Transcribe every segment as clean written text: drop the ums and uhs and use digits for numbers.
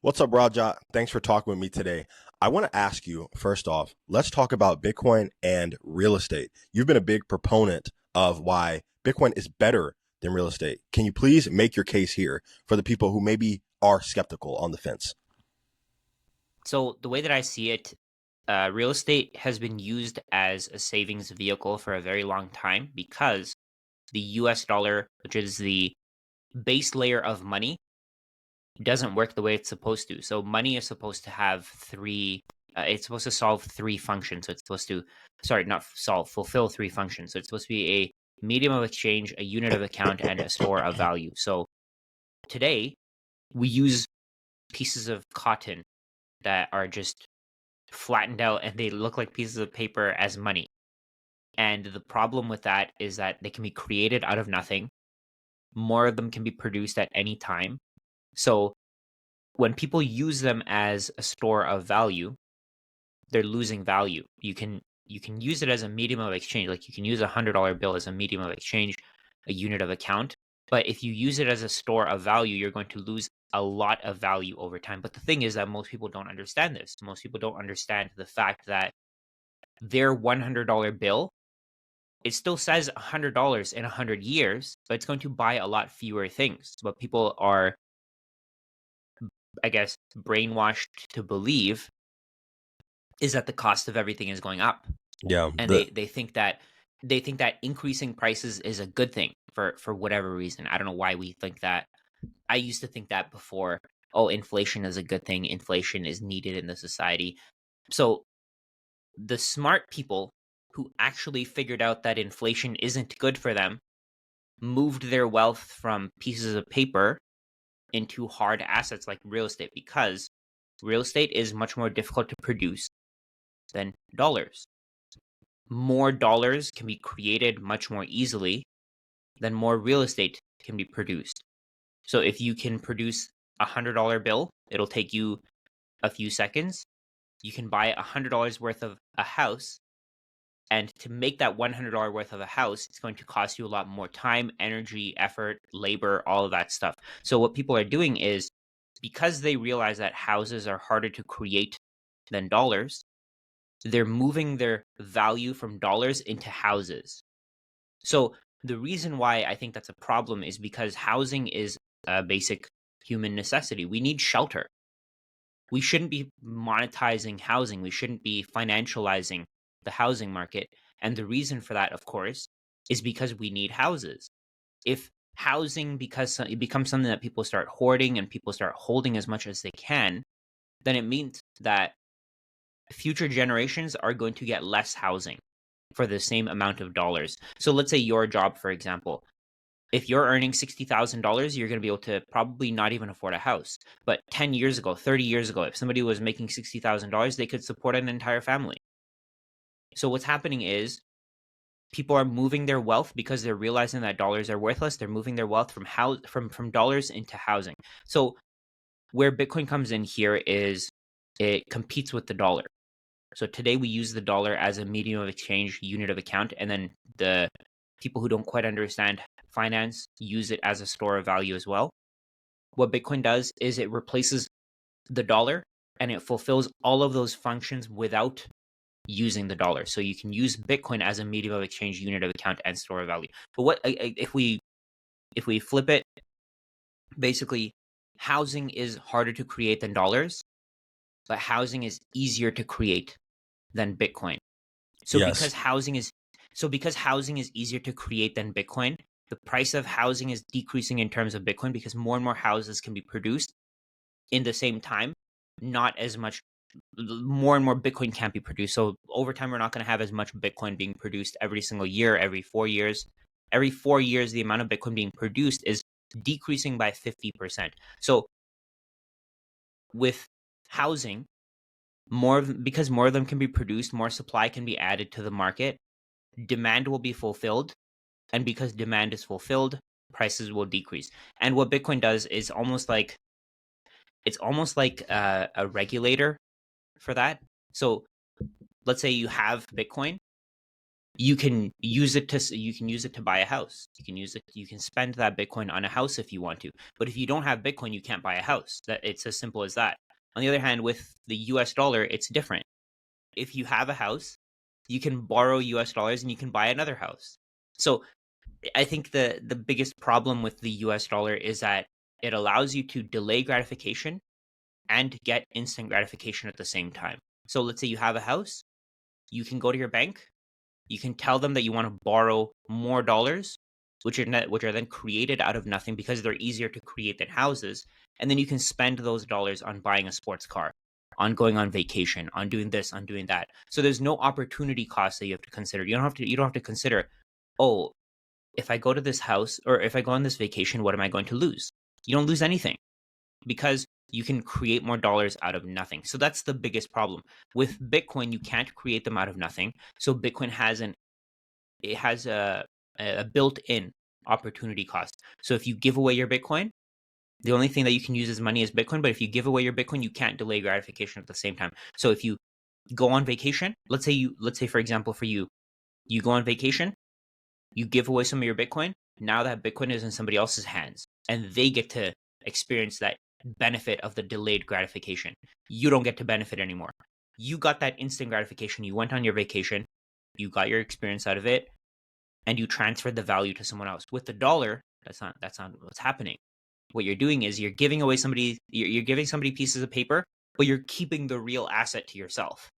What's up, Raja? Thanks for talking with me today. I want to ask you, first off, let's talk about Bitcoin and real estate. You've been a big proponent of why Bitcoin is better than real estate. Can you please make your case here for the people who maybe are skeptical on the fence? So the way that I see it, real estate has been used as a savings vehicle for a very long time because the US dollar, which is the base layer of money, doesn't work the way it's supposed to. So money is supposed to have it's supposed to solve three functions. So it's supposed to, sorry, not solve, fulfill three functions. So it's supposed to be a medium of exchange, a unit of account, and a store of value. So today we use pieces of cotton that are just flattened out and they look like pieces of paper as money. And the problem with that is that they can be created out of nothing. More of them can be produced at any time. So when people use them as a store of value, they're losing value. You can use it as a medium of exchange. Like you can use $100 bill as a medium of exchange, a unit of account. But if you use it as a store of value, you're going to lose a lot of value over time. But the thing is that most people don't understand this. Most people don't understand the fact that their $100 bill, it still says $100 in 100 years, but it's going to buy a lot fewer things. What people are, I guess, brainwashed to believe is that the cost of everything is going up. Yeah, And they think that increasing prices is a good thing for whatever reason. I don't know why we think that. I used to think that before. Oh, inflation is a good thing. Inflation is needed in the society. So the smart people who actually figured out that inflation isn't good for them moved their wealth from pieces of paper into hard assets like real estate, because real estate is much more difficult to produce than dollars. More dollars can be created much more easily than more real estate can be produced. So if you can produce $100 bill, it'll take you a few seconds. You can buy $100 worth of a house. And to make that $100 worth of a house, it's going to cost you a lot more time, energy, effort, labor, all of that stuff. So what people are doing is, because they realize that houses are harder to create than dollars, they're moving their value from dollars into houses. So the reason why I think that's a problem is because housing is a basic human necessity. We need shelter. We shouldn't be monetizing housing. We shouldn't be financializing the housing market. And the reason for that, of course, is because we need houses. If housing, because it becomes something that people start hoarding and people start holding as much as they can, then it means that future generations are going to get less housing for the same amount of dollars. So let's say your job, for example, if you're earning $60,000, you're going to be able to probably not even afford a house. But 10 years ago, 30 years ago, if somebody was making $60,000, they could support an entire family. So what's happening is people are moving their wealth because they're realizing that dollars are worthless. They're moving their wealth from dollars into housing. So where Bitcoin comes in here is it competes with the dollar. So today we use the dollar as a medium of exchange, unit of account, and then the people who don't quite understand finance use it as a store of value as well. What Bitcoin does is it replaces the dollar and it fulfills all of those functions without using the dollar. So you can use Bitcoin as a medium of exchange, unit of account, and store of value. But if we flip it, basically housing is harder to create than dollars, but housing is easier to create than Bitcoin. So yes. because housing is easier to create than Bitcoin, the price of housing is decreasing in terms of Bitcoin because more and more houses can be produced in the same time. Not as much, more and more Bitcoin can't be produced. So over time, we're not going to have as much Bitcoin being produced every single year, every 4 years. Every 4 years, the amount of Bitcoin being produced is decreasing by 50%. So with housing, because more of them can be produced, more supply can be added to the market, demand will be fulfilled, and because demand is fulfilled, prices will decrease. And what Bitcoin does is almost like a regulator for that. So let's say you have Bitcoin, you can use it to buy a house. You can spend that Bitcoin on a house if you want to. But if you don't have Bitcoin, you can't buy a house. That it's as simple as that. On the other hand, with the US dollar, it's different. If you have a house, you can borrow US dollars and you can buy another house. So I think the biggest problem with the US dollar is that it allows you to delay gratification and get instant gratification at the same time. So let's say you have a house, you can go to your bank, you can tell them that you want to borrow more dollars, which are then created out of nothing because they're easier to create than houses, and then you can spend those dollars on buying a sports car, on going on vacation, on doing this, on doing that. So there's no opportunity cost that you have to consider. You don't have to consider, oh, if I go to this house or if I go on this vacation, what am I going to lose? You don't lose anything because you can create more dollars out of nothing. So that's the biggest problem. With Bitcoin, you can't create them out of nothing. So Bitcoin has a built-in opportunity cost. So if you give away your Bitcoin, the only thing that you can use as money is Bitcoin. But if you give away your Bitcoin, you can't delay gratification at the same time. So if you go on vacation, let's say for example for you, you go on vacation, you give away some of your Bitcoin. Now that Bitcoin is in somebody else's hands, and they get to experience that benefit of the delayed gratification. You don't get to benefit anymore. You got that instant gratification. You went on your vacation, you got your experience out of it, and you transferred the value to someone else. With the dollar, that's not what's happening. What you're doing is you're giving somebody pieces of paper, but you're keeping the real asset to yourself.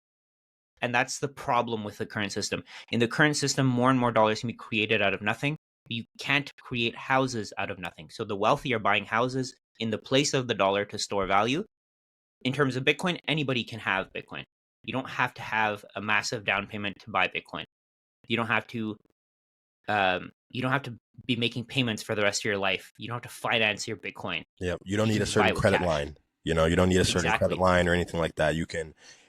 And that's the problem with the current system. In the current system, more and more dollars can be created out of nothing. You can't create houses out of nothing. So the wealthy are buying houses in the place of the dollar to store value. In terms of Bitcoin, anybody can have Bitcoin. You don't have to have a massive down payment to buy Bitcoin. You don't have to be making payments for the rest of your life. You don't have to finance your Bitcoin. Yeah, you don't You need can a just buy certain it with credit cash. line. You don't need a certain credit Exactly. line or anything like that.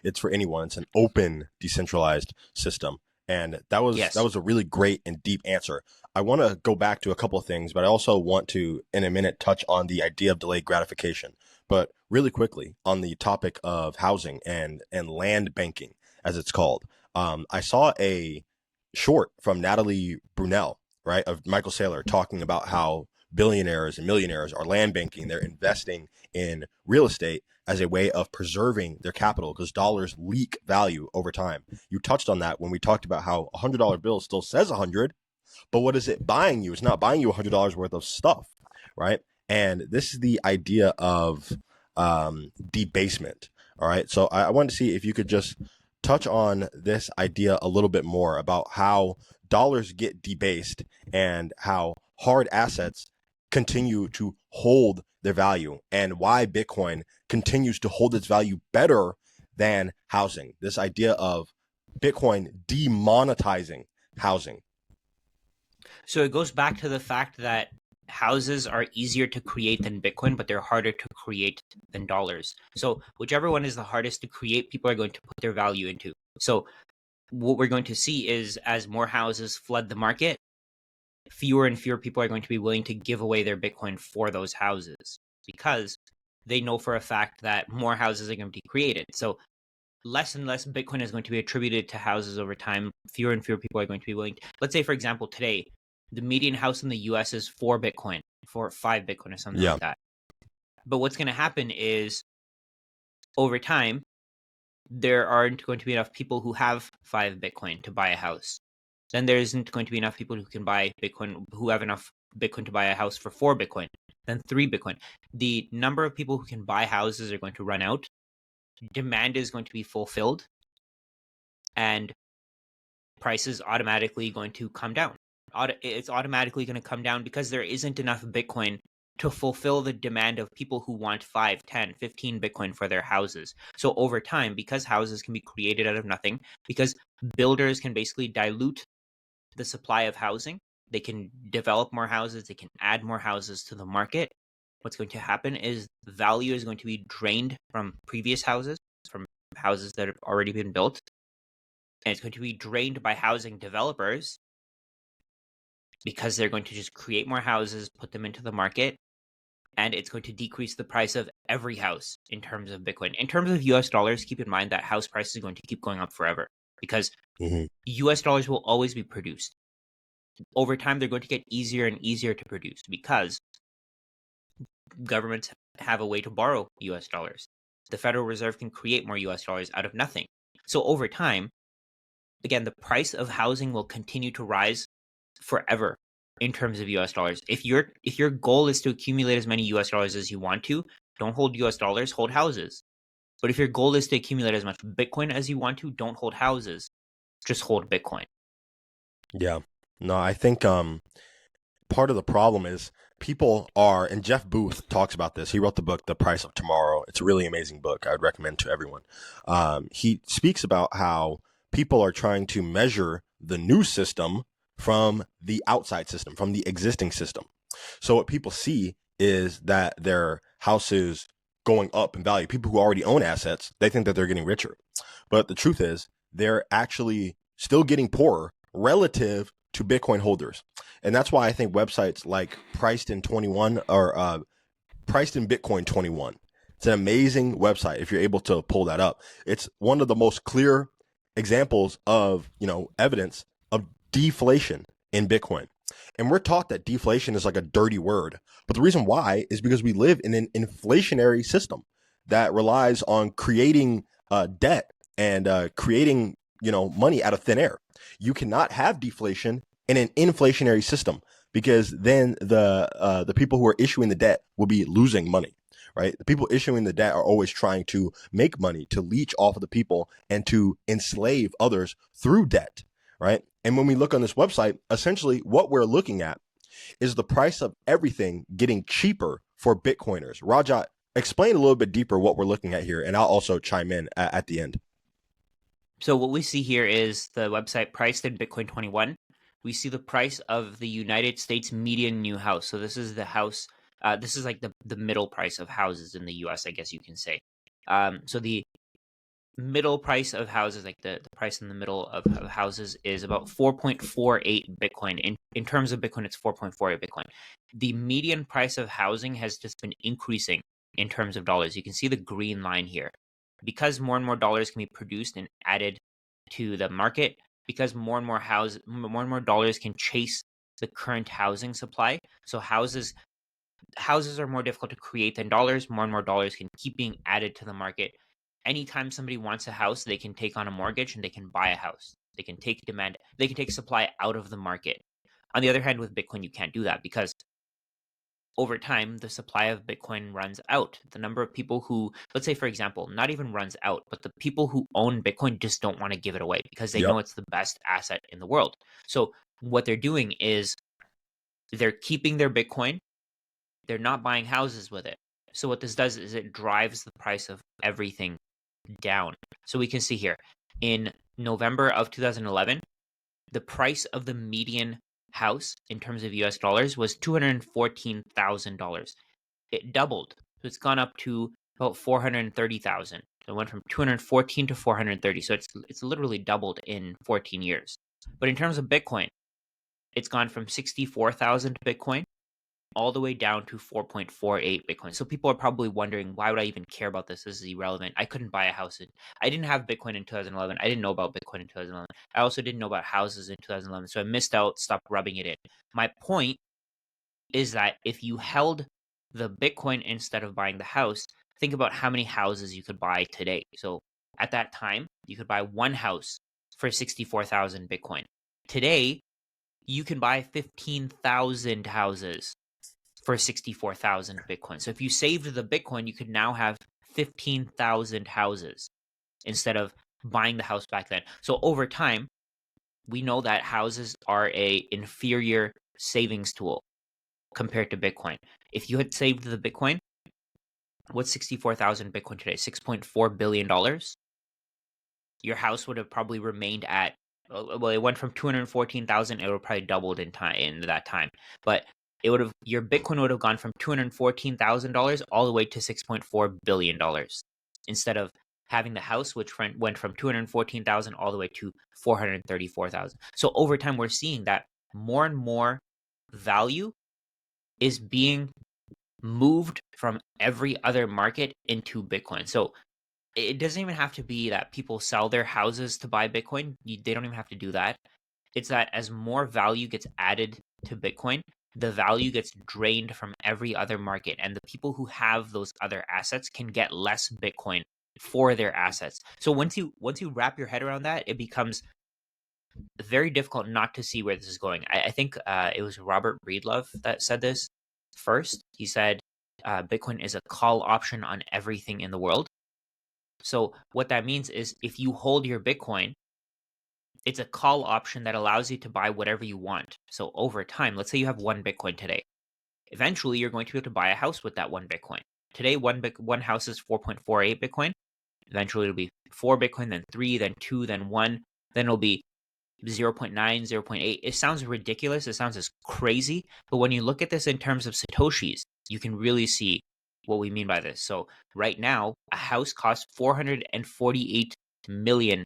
It's for anyone. It's an open, decentralized system. And that Yes. was a really great and deep answer. I want to go back to a couple of things, but I also want to, in a minute, touch on the idea of delayed gratification. But really quickly, on the topic of housing and land banking, as it's called, I saw a short from Natalie Brunell, right, of Michael Saylor, talking about how billionaires and millionaires are land banking. They're investing in real estate as a way of preserving their capital because dollars leak value over time. You touched on that when we talked about how a $100 bill still says 100, but what is it buying you? It's not buying you $100 worth of stuff, right? And this is the idea of debasement. All right. So I wanted to see if you could just touch on this idea a little bit more about how dollars get debased and how hard assets continue to hold their value and why Bitcoin continues to hold its value better than housing. This idea of Bitcoin demonetizing housing. So it goes back to the fact that houses are easier to create than Bitcoin, but they're harder to create than dollars. So whichever one is the hardest to create, people are going to put their value into. So what we're going to see is as more houses flood the market, fewer and fewer people are going to be willing to give away their Bitcoin for those houses because they know for a fact that more houses are going to be created. So less and less Bitcoin is going to be attributed to houses over time. Fewer and fewer people are going to be willing to, let's say, for example, today, the median house in the US is 4 Bitcoin, 5 Bitcoin or something Yeah. like that. But what's going to happen is over time, there aren't going to be enough people who have 5 Bitcoin to buy a house. Then there isn't going to be enough people who can buy Bitcoin, who have enough Bitcoin to buy a house for 4 Bitcoin, then 3 Bitcoin. The number of people who can buy houses are going to run out. Demand is going to be fulfilled. And prices automatically going to come down. It's automatically going to come down because there isn't enough Bitcoin to fulfill the demand of people who want 5, 10, 15 Bitcoin for their houses. So over time, because houses can be created out of nothing, because builders can basically dilute the supply of housing, they can develop more houses, they can add more houses to the market. What's going to happen is value is going to be drained from previous houses, from houses that have already been built, and it's going to be drained by housing developers because they're going to just create more houses, put them into the market, and it's going to decrease the price of every house in terms of Bitcoin. In terms of US dollars, keep in mind that house price is going to keep going up forever because Hmm. US dollars will always be produced. Over time, they're going to get easier and easier to produce because governments have a way to borrow US dollars. The Federal Reserve can create more US dollars out of nothing. So over time, again, the price of housing will continue to rise forever in terms of US dollars. If your goal is to accumulate as many US dollars as you want to, don't hold US dollars, hold houses. But if your goal is to accumulate as much Bitcoin as you want to, don't hold houses, just hold Bitcoin. Yeah. No, I think part of the problem is people are, and Jeff Booth talks about this. He wrote the book, The Price of Tomorrow. It's a really amazing book. I would recommend to everyone. He speaks about how people are trying to measure the new system from the outside system, from the existing system. So what people see is that their house is going up in value. People who already own assets, they think that they're getting richer. But the truth is they're actually still getting poorer relative to Bitcoin holders. And that's why I think websites like Priced in 21 or Priced in Bitcoin 21. It's an amazing website if you're able to pull that up. It's one of the most clear examples of, evidence of deflation in Bitcoin. And we're taught that deflation is like a dirty word. But the reason why is because we live in an inflationary system that relies on creating debt and creating, money out of thin air. You cannot have deflation in an inflationary system because then the people who are issuing the debt will be losing money, right? The people issuing the debt are always trying to make money, to leech off of the people and to enslave others through debt, right? And when we look on this website, essentially what we're looking at is the price of everything getting cheaper for Bitcoiners. Rajat, explain a little bit deeper what we're looking at here, and I'll also chime in at the end. So what we see here is the website Priced in Bitcoin 21. We see the price of the United States median new house. So this is the house. This is like the middle price of houses in the US, I guess you can say. So the middle price of houses, like the price in the middle of houses, is about 4.48 Bitcoin. In terms of Bitcoin, it's 4.48 Bitcoin. The median price of housing has just been increasing in terms of dollars. You can see the green line here. Because more and more dollars can be produced and added to the market, because more and more dollars can chase the current housing supply. So houses are more difficult to create than dollars. More and more dollars can keep being added to the market. Anytime somebody wants a house, they can take on a mortgage and they can buy a house. They can take supply out of the market. On the other hand, with Bitcoin, you can't do that because over time, the supply of Bitcoin runs out. The number of people who, let's say, for example, not even runs out, but the people who own Bitcoin just don't want to give it away because they Yep. know it's the best asset in the world. So what they're doing is they're keeping their Bitcoin. They're not buying houses with it. So what this does is it drives the price of everything down. So we can see here in November of 2011, the price of the median house in terms of US dollars was $214,000. It doubled. So it's gone up to about 430,000. So it went from 214 to 430. So it's literally doubled in 14 years. But in terms of Bitcoin, it's gone from 64,000 Bitcoin all the way down to 4.48 Bitcoin. So people are probably wondering, why would I even care about this? This is irrelevant. I couldn't buy a house. I didn't have Bitcoin in 2011. I didn't know about Bitcoin in 2011. I also didn't know about houses in 2011. So I missed out, stopped rubbing it in. My point is that if you held the Bitcoin instead of buying the house, think about how many houses you could buy today. So at that time, you could buy one house for 64,000 Bitcoin. Today, you can buy 15,000 houses for 64,000 Bitcoin. So if you saved the Bitcoin, you could now have 15,000 houses instead of buying the house back then. So over time, we know that houses are a inferior savings tool compared to Bitcoin. If you had saved the Bitcoin, what's 64,000 Bitcoin today? $6.4 billion. Your house would have probably remained at, well, it went from 214,000, it would have probably doubled in that time. But your Bitcoin would have gone from $214,000 all the way to $6.4 billion instead of having the house, which went from 214,000 all the way to 434,000. So over time, we're seeing that more and more value is being moved from every other market into Bitcoin. So it doesn't even have to be that people sell their houses to buy Bitcoin. They don't even have to do that. It's that as more value gets added to Bitcoin, the value gets drained from every other market, and the people who have those other assets can get less Bitcoin for their assets. So once you wrap your head around that, it becomes very difficult not to see where this is going. I think it was Robert Breedlove that said this first. He said Bitcoin is a call option on everything in the world. So what that means is if you hold your Bitcoin, it's a call option that allows you to buy whatever you want. So over time, let's say you have one Bitcoin today. Eventually, you're going to be able to buy a house with that one Bitcoin. Today, one house is 4.48 Bitcoin. Eventually, it'll be 4 Bitcoin, then 3, then 2, then 1. Then it'll be 0.9, 0.8. It sounds ridiculous. It sounds as crazy. But when you look at this in terms of Satoshis, you can really see what we mean by this. So right now, a house costs 448 million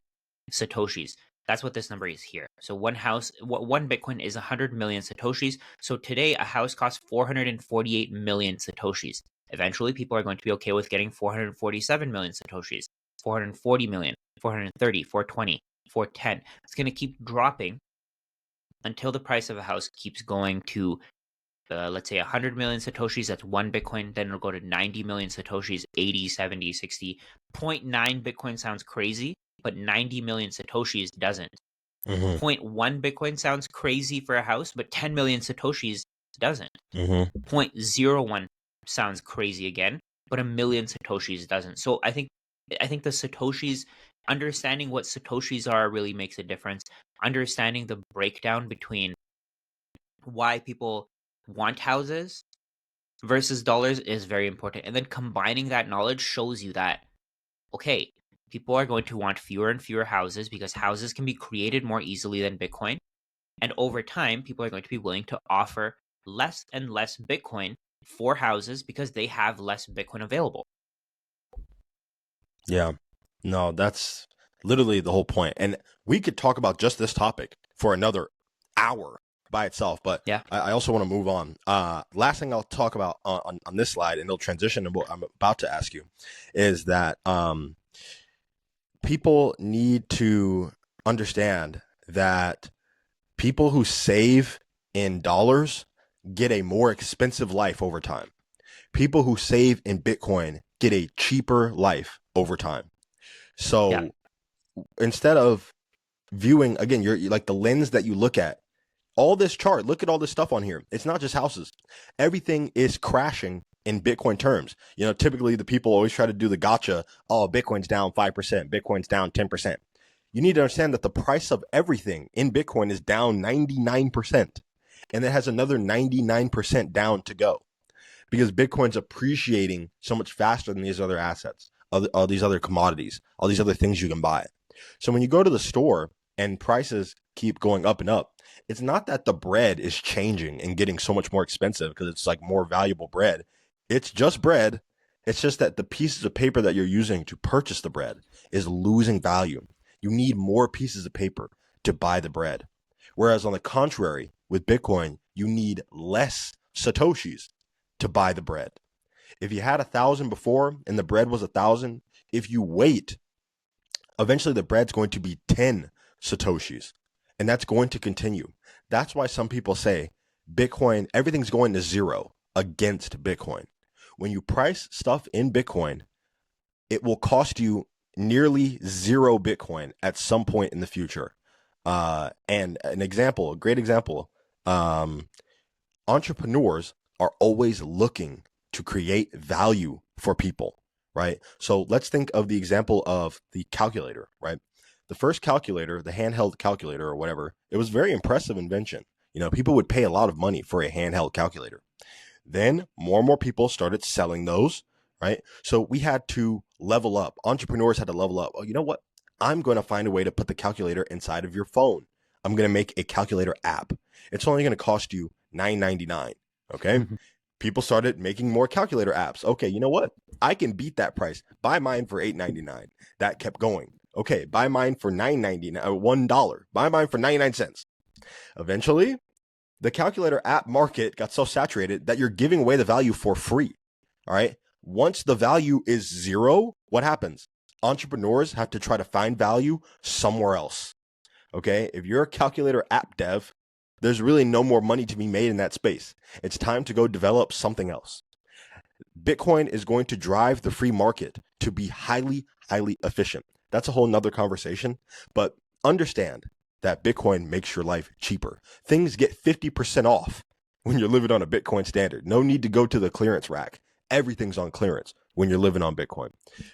Satoshis. That's what this number is here. So one Bitcoin is 100 million Satoshis. So today, a house costs 448 million Satoshis. Eventually, people are going to be okay with getting 447 million Satoshis, 440 million, 430, 420, 410. It's going to keep dropping until the price of a house keeps going to, let's say, 100 million Satoshis. That's one Bitcoin. Then it'll go to 90 million Satoshis, 80, 70, 60. 0.9 Bitcoin sounds crazy, but 90 million Satoshis doesn't. Mm-hmm. 0.1 Bitcoin sounds crazy for a house, but 10 million Satoshis doesn't. Mm-hmm. 0.01 sounds crazy again, but a million Satoshis doesn't. So I think the Satoshis, understanding what Satoshis are really makes a difference. Understanding the breakdown between why people want houses versus dollars is very important. And then combining that knowledge shows you that, okay, people are going to want fewer and fewer houses because houses can be created more easily than Bitcoin. And over time, people are going to be willing to offer less and less Bitcoin for houses because they have less Bitcoin available. Yeah. No, that's literally the whole point. And we could talk about just this topic for another hour by itself, but Yeah. I also want to move on. Last thing I'll talk about on this slide, and it'll transition to what I'm about to ask you, is that people need to understand that people who save in dollars get a more expensive life over time. People who save in Bitcoin get a cheaper life over time. So instead of viewing, again, you're like the lens that you look at, all this chart, look at all this stuff on here. It's not just houses. Everything is crashing in Bitcoin terms. You know, typically the people always try to do the gotcha. Oh, Bitcoin's down 5%. Bitcoin's down 10%. You need to understand that the price of everything in Bitcoin is down 99%. And it has another 99% down to go because Bitcoin's appreciating so much faster than these other assets, all these other commodities, all these other things you can buy. So when you go to the store and prices keep going up and up, it's not that the bread is changing and getting so much more expensive because it's like more valuable bread. It's just bread. It's just that the pieces of paper that you're using to purchase the bread is losing value. You need more pieces of paper to buy the bread. Whereas on the contrary, with Bitcoin, you need less Satoshis to buy the bread. If you had 1,000 before and the bread was 1,000, if you wait, eventually the bread's going to be 10 Satoshis. And that's going to continue. That's why some people say Bitcoin, everything's going to zero against Bitcoin. When you price stuff in Bitcoin, it will cost you nearly zero Bitcoin at some point in the future. And a great example, entrepreneurs are always looking to create value for people, right? So let's think of the example of the calculator, right? The first calculator, the handheld calculator or whatever, it was a very impressive invention. You know, people would pay a lot of money for a handheld calculator. Then more and more people started selling those, right? So we had to level up. Entrepreneurs had to level up. Oh, you know what? I'm going to find a way to put the calculator inside of your phone. I'm going to make a calculator app. It's only going to cost you $9.99. Okay. People started making more calculator apps. Okay, you know what? I can beat that price. Buy mine for $8.99. That kept going. Okay, buy mine for $9.99, $1. Buy mine for 99 cents. Eventually, the calculator app market got so saturated that you're giving away the value for free. All right. Once the value is zero, what happens? Entrepreneurs have to try to find value somewhere else. Okay. If you're a calculator app dev, there's really no more money to be made in that space. It's time to go develop something else. Bitcoin is going to drive the free market to be highly, highly efficient. That's a whole nother conversation, but understand that Bitcoin makes your life cheaper. Things get 50% off when you're living on a Bitcoin standard. No need to go to the clearance rack. Everything's on clearance when you're living on Bitcoin.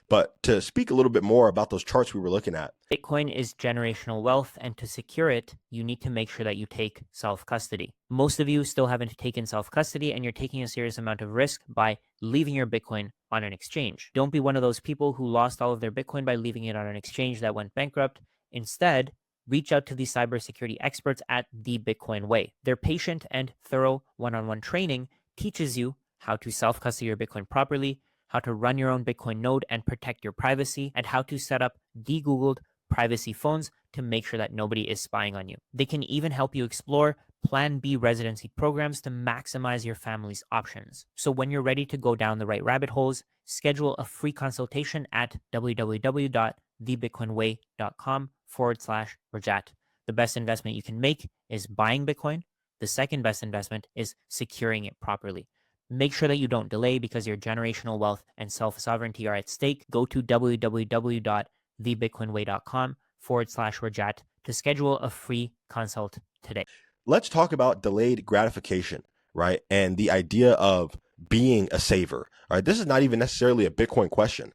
But to speak a little bit more about those charts we were looking at. Bitcoin is generational wealth, and to secure it, you need to make sure that you take self-custody. Most of you still haven't taken self-custody, and you're taking a serious amount of risk by leaving your Bitcoin on an exchange. Don't be one of those people who lost all of their Bitcoin by leaving it on an exchange that went bankrupt. Instead, reach out to the cybersecurity experts at The Bitcoin Way. Their patient and thorough one-on-one training teaches you how to self-custody your Bitcoin properly, how to run your own Bitcoin node and protect your privacy, and how to set up de-Googled privacy phones to make sure that nobody is spying on you. They can even help you explore Plan B residency programs to maximize your family's options. So when you're ready to go down the right rabbit holes, schedule a free consultation at www.thebitcoinway.com/Rajat. The best investment you can make is buying Bitcoin. The second best investment is securing it properly. Make sure that you don't delay because your generational wealth and self-sovereignty are at stake. Go to www.thebitcoinway.com/Rajat to schedule a free consult today. Let's talk about delayed gratification, right? And the idea of being a saver. All right, this is not even necessarily a Bitcoin question.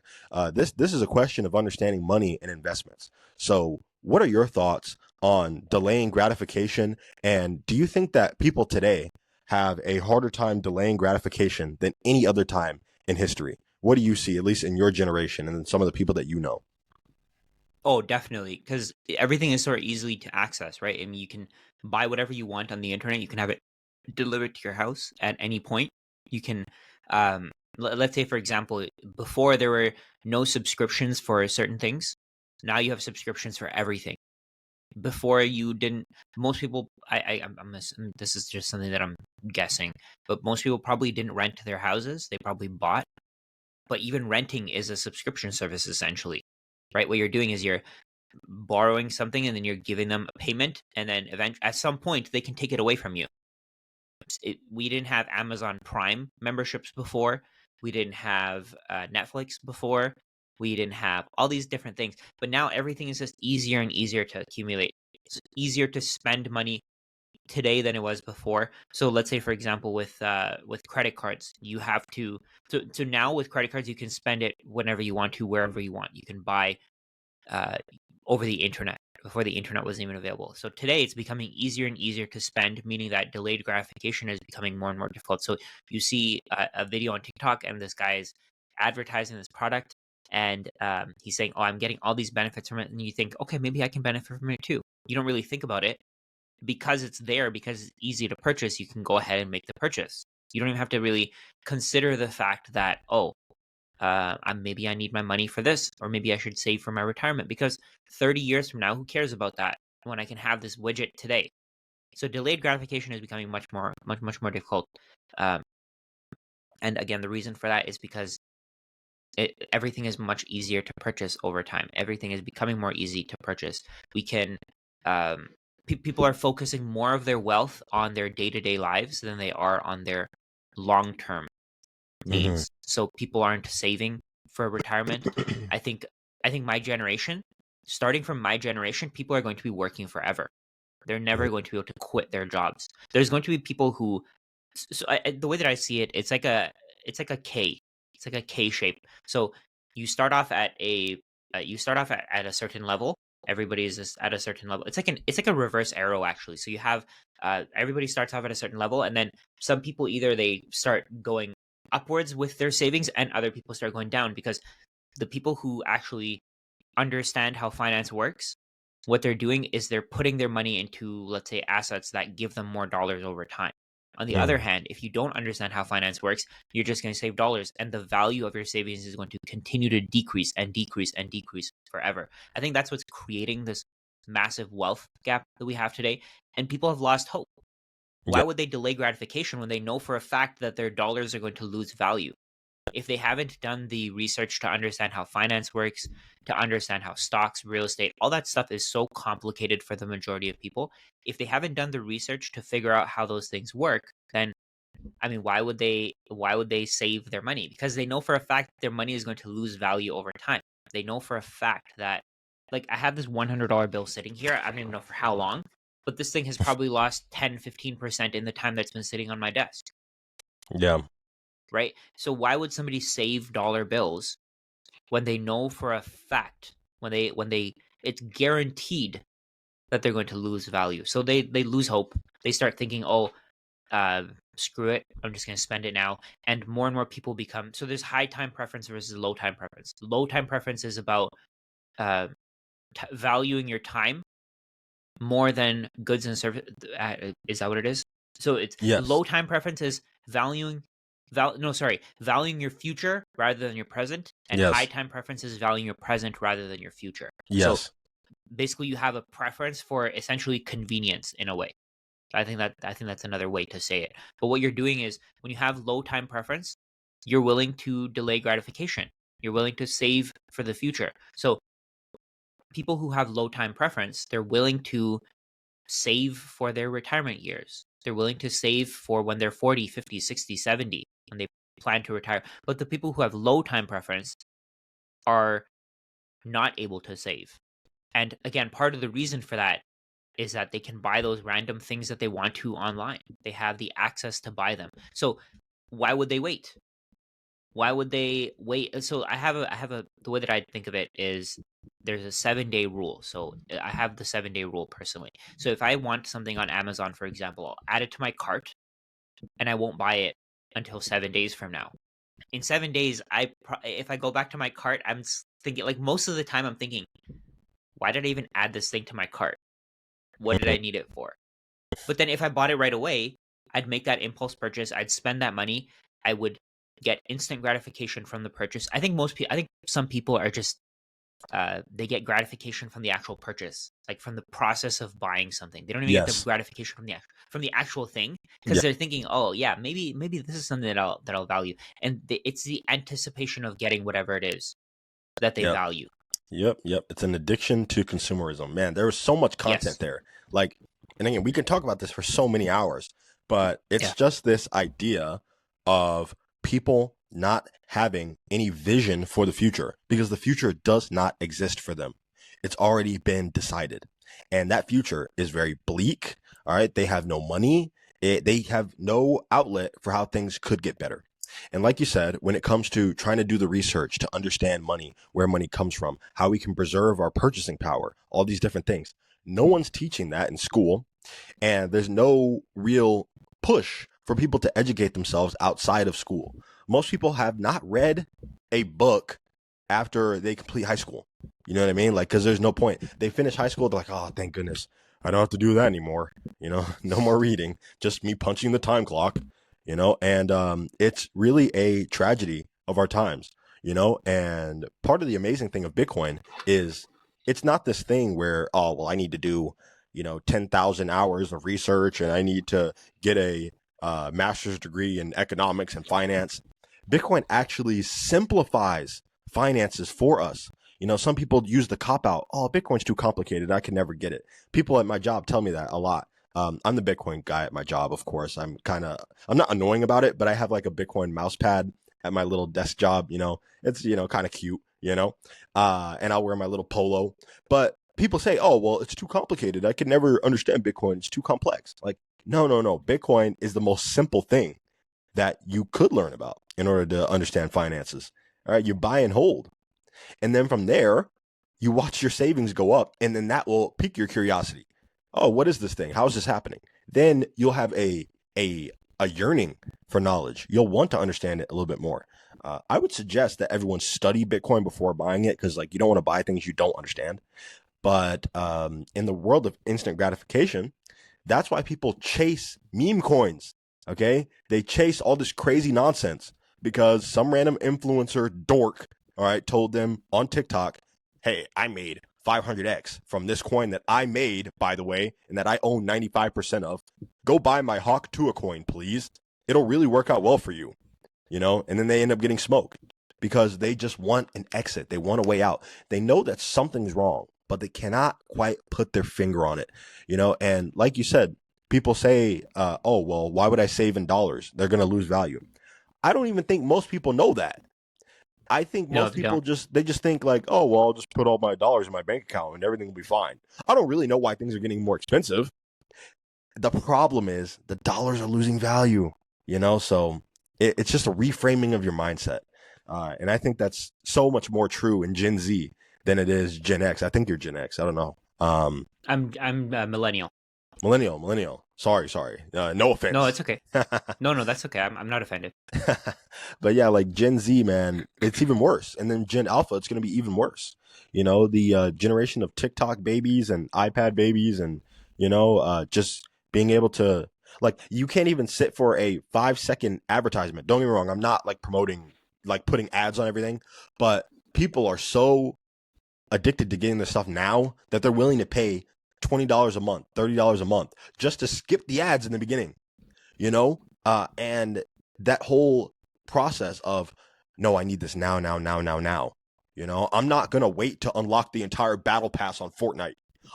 This is a question of understanding money and investments. So, what are your thoughts on delaying gratification? And do you think that people today have a harder time delaying gratification than any other time in history? What do you see, at least in your generation and some of the people that you know? Oh, definitely, because everything is sort of easily to access, right? I mean, you can buy whatever you want on the internet. You can have it delivered to your house at any point. You can, let's say, for example, before there were no subscriptions for certain things. Now you have subscriptions for everything. Before you didn't, most people, this is just something that I'm guessing, but most people probably didn't rent their houses. They probably bought. But even renting is a subscription service essentially, right? What you're doing is you're borrowing something and then you're giving them a payment, and then at some point they can take it away from you. We didn't have Amazon Prime memberships before. We didn't have Netflix before. We didn't have all these different things. But now everything is just easier and easier to accumulate. It's easier to spend money today than it was before. So let's say, for example, with credit cards, you have to. So now with credit cards, you can spend it whenever you want to, wherever you want. You can buy over the internet before the internet wasn't even available. So today it's becoming easier and easier to spend, meaning that delayed gratification is becoming more and more difficult. So you see a video on TikTok and this guy is advertising this product and he's saying, oh, I'm getting all these benefits from it. And you think, okay, maybe I can benefit from it too. You don't really think about it because it's there, because it's easy to purchase. You can go ahead and make the purchase. You don't even have to really consider the fact that, maybe I need my money for this, or maybe I should save for my retirement, because 30 years from now, who cares about that when I can have this widget today? So delayed gratification is becoming much more difficult. And again, the reason for that is because everything is much easier to purchase over time. Everything is becoming more easy to purchase. We can, people are focusing more of their wealth on their day-to-day lives than they are on their long-term Mm-hmm. needs. So people aren't saving for retirement. I think my generation, starting from my generation, people are going to be working forever. They're never going to be able to quit their jobs. There's going to be people who, the way that I see it, it's like a K. It's like a K shape. So you start off at at a certain level. Everybody is just at a certain level. It's like a reverse arrow actually. So you have everybody starts off at a certain level, and then some people either they start going upwards with their savings and other people start going down, because the people who actually understand how finance works, what they're doing is they're putting their money into, let's say, assets that give them more dollars over time. On the other Mm-hmm. hand, if you don't understand how finance works, you're just going to save dollars, and the value of your savings is going to continue to decrease and decrease and decrease forever. I think that's what's creating this massive wealth gap that we have today, and people have lost hope. Why Yeah. would they delay gratification when they know for a fact that their dollars are going to lose value? if they haven't done the research to understand how finance works, to understand how stocks, real estate, all that stuff is so complicated for the majority of people. If they haven't done the research to figure out how those things work, then I mean, why would they save their money? Because they know for a fact their money is going to lose value over time. They know for a fact that, like, I have this $100 bill sitting here. I don't even know for how long, but this thing has probably lost 10-15% in the time that's been sitting on my desk, Yeah. right? So why would somebody save dollar bills when they know for a fact, when they it's guaranteed that they're going to lose value? So they lose hope. They start thinking, oh, screw it, I'm just going to spend it now. And more people become, so there's high time preference versus low time preference. Low time preference is about uh, valuing your time more than goods and service. Is that what it is? So it's Yes. low time preference is valuing valuing your future rather than your present, and high Yes. time preference is valuing your present rather than your future. So Yes. basically you have a preference for essentially convenience in a way. I think that's another way to say it. But what you're doing is, when you have low time preference, you're willing to delay gratification. You're willing to save for the future. So people who have low time preference, they're willing to save for their retirement years. They're willing to save for when they're 40, 50, 60, 70, when they plan to retire. But the people who have low time preference are not able to save. And again, part of the reason for that is that they can buy those random things that they want to online. They have the access to buy them. So why would they wait? Why would they wait? So the way that I think of it is, there's a 7-day rule. So I have the 7-day rule personally. So if I want something on Amazon, for example, I'll add it to my cart and I won't buy it until 7 days from now. In 7 days, if I go back to my cart, I'm thinking, like, most of the time I'm thinking, why did I even add this thing to my cart? What did I need it for? But then if I bought it right away, I'd make that impulse purchase. I'd spend that money. I would get instant gratification from the purchase. I think some people are just, they get gratification from the actual purchase, like from the process of buying something. They don't even get the Yes. gratification from the actual thing, because Yeah. they're thinking, oh yeah, maybe this is something that I'll value, and it's the anticipation of getting whatever it is that they Yep. value. Yep. It's an addiction to consumerism. Man, there was so much content Yes. there. Like, and again, we can talk about this for so many hours, but it's Yeah. just this idea of people not having any vision for the future, because the future does not exist for them. It's already been decided. And that future is very bleak. All right. They have no money. They have no outlet for how things could get better. And like you said, when it comes to trying to do the research to understand money, where money comes from, how we can preserve our purchasing power, all these different things, no one's teaching that in school. And there's no real push for people to educate themselves outside of school. Most people have not read a book after they complete high school. You know what I mean? Like, because there's no point. They finish high school, they're like, oh, thank goodness. I don't have to do that anymore. No more reading, just me punching the time clock, and it's really a tragedy of our times, and part of the amazing thing of Bitcoin is it's not this thing where, oh, well, I need to do, 10,000 hours of research and I need to get a master's degree in economics and finance. Bitcoin actually simplifies finances for us. Some people use the cop out. Oh, Bitcoin's too complicated. I can never get it. People at my job tell me that a lot. I'm the Bitcoin guy at my job, of course. I'm not annoying about it, but I have like a Bitcoin mouse pad at my little desk job. It's, kind of cute, and I'll wear my little polo. But people say, oh, well, it's too complicated. I can never understand Bitcoin. It's too complex. Like, no. Bitcoin is the most simple thing that you could learn about in order to understand finances. All right. You buy and hold. And then from there, you watch your savings go up, and then that will pique your curiosity. Oh, what is this thing? How is this happening? Then you'll have a yearning for knowledge. You'll want to understand it a little bit more. I would suggest that everyone study Bitcoin before buying it, because like you don't want to buy things you don't understand. But in the world of instant gratification, that's why people chase meme coins. Okay, they chase all this crazy nonsense because some random influencer dork, all right, told them on TikTok, hey, I made 500x from this coin that I made, by the way, and that I own 95% of. Go buy my Hawk Tua coin, please. It'll really work out well for you. and then they end up getting smoked because they just want an exit. They want a way out. They know that something's wrong, but they cannot quite put their finger on it, and like you said, people say, oh, well, why would I save in dollars? They're going to lose value. I don't even think most people know that. I think No, most they people don't. just think like, oh, well, I'll just put all my dollars in my bank account and everything will be fine. I don't really know why things are getting more expensive. The problem is the dollars are losing value, so it's just a reframing of your mindset. And I think that's so much more true in Gen Z than it is Gen X. I think you're Gen X. I don't know. I'm a millennial. Millennial. Sorry. No No, offense. it's okay. No, that's okay. I'm not offended. But yeah, like Gen Z, man, it's even worse. And then Gen Alpha, it's going to be even worse. The generation of TikTok babies and iPad babies, and just being able to, like, you can't even sit for a 5-second advertisement. Don't get me wrong, I'm not like promoting, like putting ads on everything, but people are so addicted to getting this stuff now that they're willing to pay $20 a month, $30 a month just to skip the ads in the beginning, and that whole process of, no, I need this now, now. I'm not going to wait to unlock the entire battle pass on Fortnite.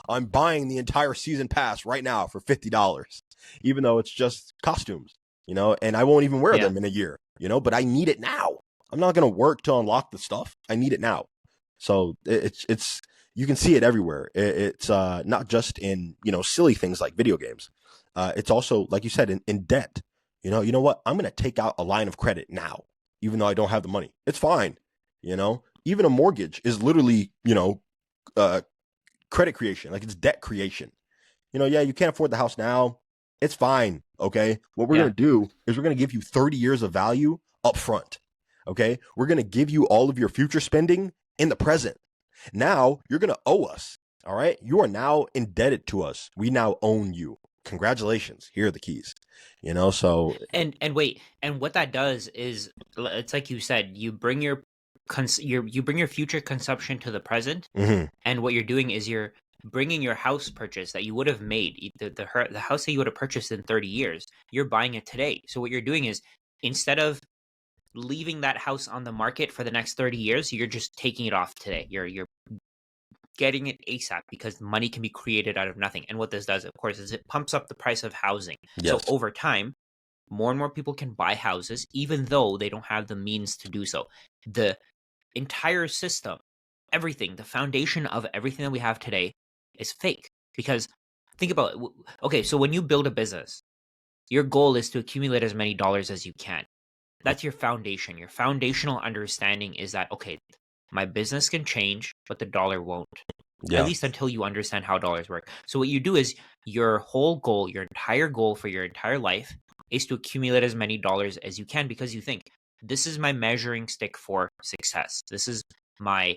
I'm buying the entire season pass right now for $50, even though it's just costumes, and I won't even wear Yeah. them in a year, but I need it now. I'm not going to work to unlock the stuff. I need it now. So it's you can see it everywhere. It's not just in, silly things like video games. It's also, like you said, in debt. You know what? I'm going to take out a line of credit now, even though I don't have the money. It's fine. Even a mortgage is literally, uh, credit creation. Like, it's debt creation. Yeah, you can't afford the house now. It's fine. Okay. What we're going Yeah. to do is we're going to give you 30 years of value up front. Okay. We're going to give you all of your future spending in the present. Now you're going to owe us. All right. You are now indebted to us. We now own you. Congratulations. Here are the keys. So And wait, and what that does is, it's like you said, you bring you bring your future consumption to the present, mhm, and what you're doing is you're bringing your house purchase that you would have made, the house that you would have purchased in 30 years, you're buying it today. So what you're doing is, instead of leaving that house on the market for the next 30 years, you're just taking it off today. You're getting it ASAP, because money can be created out of nothing. And what this does, of course, is it pumps up the price of housing. So yes. over time, more and more people can buy houses, even though they don't have the means to do so. The entire system, everything, the foundation of everything that we have today is fake. Because think about it. Okay, so when you build a business, your goal is to accumulate as many dollars as you can. That's your foundation. Your foundational understanding is that, okay, my business can change, but the dollar won't. At Yeah. least until you understand how dollars work. So what you do is, your whole goal, your entire goal for your entire life, is to accumulate as many dollars as you can, because you think, this is my measuring stick for success. This is my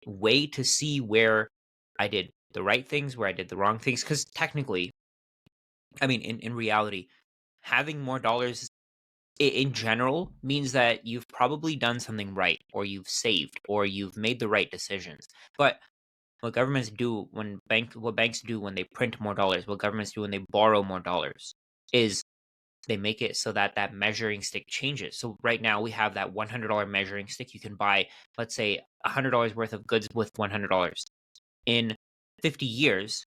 way to see where I did the right things, where I did the wrong things. Because technically, I mean, in reality, having more dollars in general means that you've probably done something right, or you've saved, or you've made the right decisions. But what banks do when they print more dollars, what governments do when they borrow more dollars, is they make it so that that measuring stick changes. So right now we have that $100 measuring stick. You can buy, let's say, $100 worth of goods with $100. In 50 years,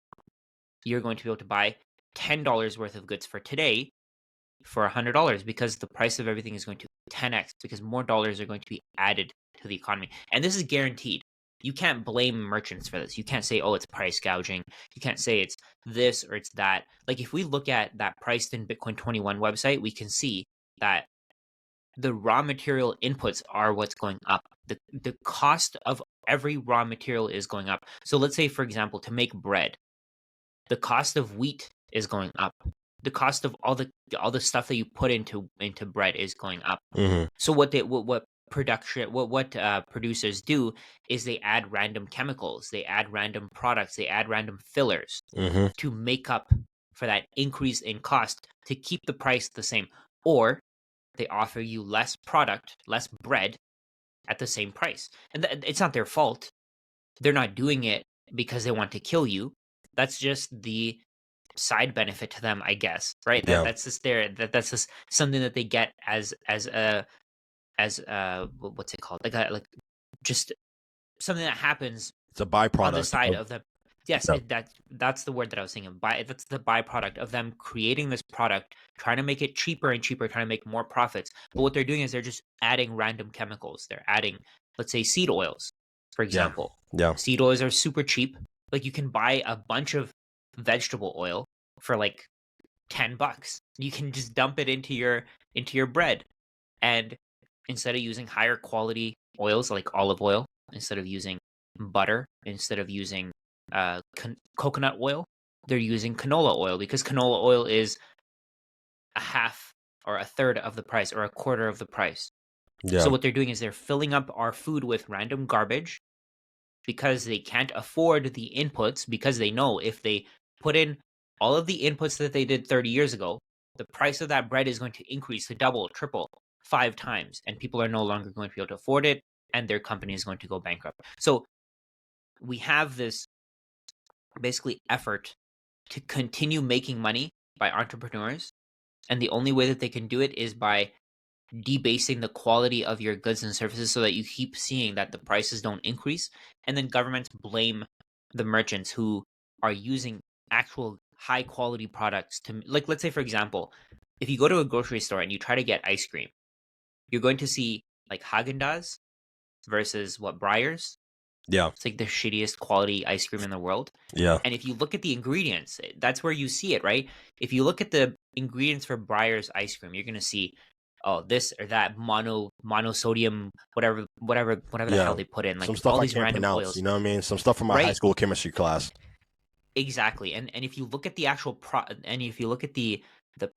you're going to be able to buy $10 worth of goods for today for $100, because the price of everything is going to 10x, because more dollars are going to be added to the economy. And this is guaranteed. You can't blame merchants for this. You can't say, oh, it's price gouging. You can't say it's this or it's that. Like, if we look at that priced in Bitcoin 21 website, we can see that the raw material inputs are what's going up. The cost of every raw material is going up. So let's say, for example, to make bread, the cost of wheat is going up. The cost of all the stuff that you put into bread is going up. hmm So what producers do is they add random chemicals, they add random products, they add random fillers hmm to make up for that increase in cost, to keep the price the same. Or they offer you less product, less bread, at the same price. And it's not their fault. They're not doing it because they want to kill you. That's just the side benefit to them, I guess. Right? Yeah. That's just something that they get as a as what's it called, like just something that happens It's a on the byproduct side of of them. Yes, yeah, that's the word that I was thinking. That's the byproduct of them creating this product, trying to make it cheaper and cheaper, trying to make more profits. But what they're doing is they're just adding random chemicals. They're adding, let's say, seed oils, for yeah, example. yeah, Seed oils are super cheap. Like you can buy a bunch of vegetable oil for like $10. You can just dump it into your bread, and instead of using higher quality oils like olive oil, instead of using butter, instead of using coconut oil, they're using canola oil because canola oil is a half or a third of the price or a quarter of the price. So yeah, what they're doing is they're filling up our food with random garbage because they can't afford the inputs, because they know if they put in all of the inputs that they did 30 years ago, the price of that bread is going to increase to double, triple, 5 times, and people are no longer going to be able to afford it, and their company is going to go bankrupt. So we have this basically effort to continue making money by entrepreneurs, and the only way that they can do it is by debasing the quality of your goods and services so that you keep seeing that the prices don't increase, and then governments blame the merchants who are using actual high quality products to, like, let's say for example, if you go to a grocery store and you try to get ice cream, you're going to see like Haagen-Dazs versus what, Breyers. yeah, It's like the shittiest quality ice cream in the world. yeah, And if you look at the ingredients, that's where you see it, right? If you look at the ingredients for Breyer's ice cream, you're gonna see, oh, this or that monosodium, whatever the hell yeah. they put in, Some like stuff all I these can't random pronounce. You oils, know what I mean? Some stuff from my high right? school chemistry class. Exactly. And if you look at the actual and if you look at the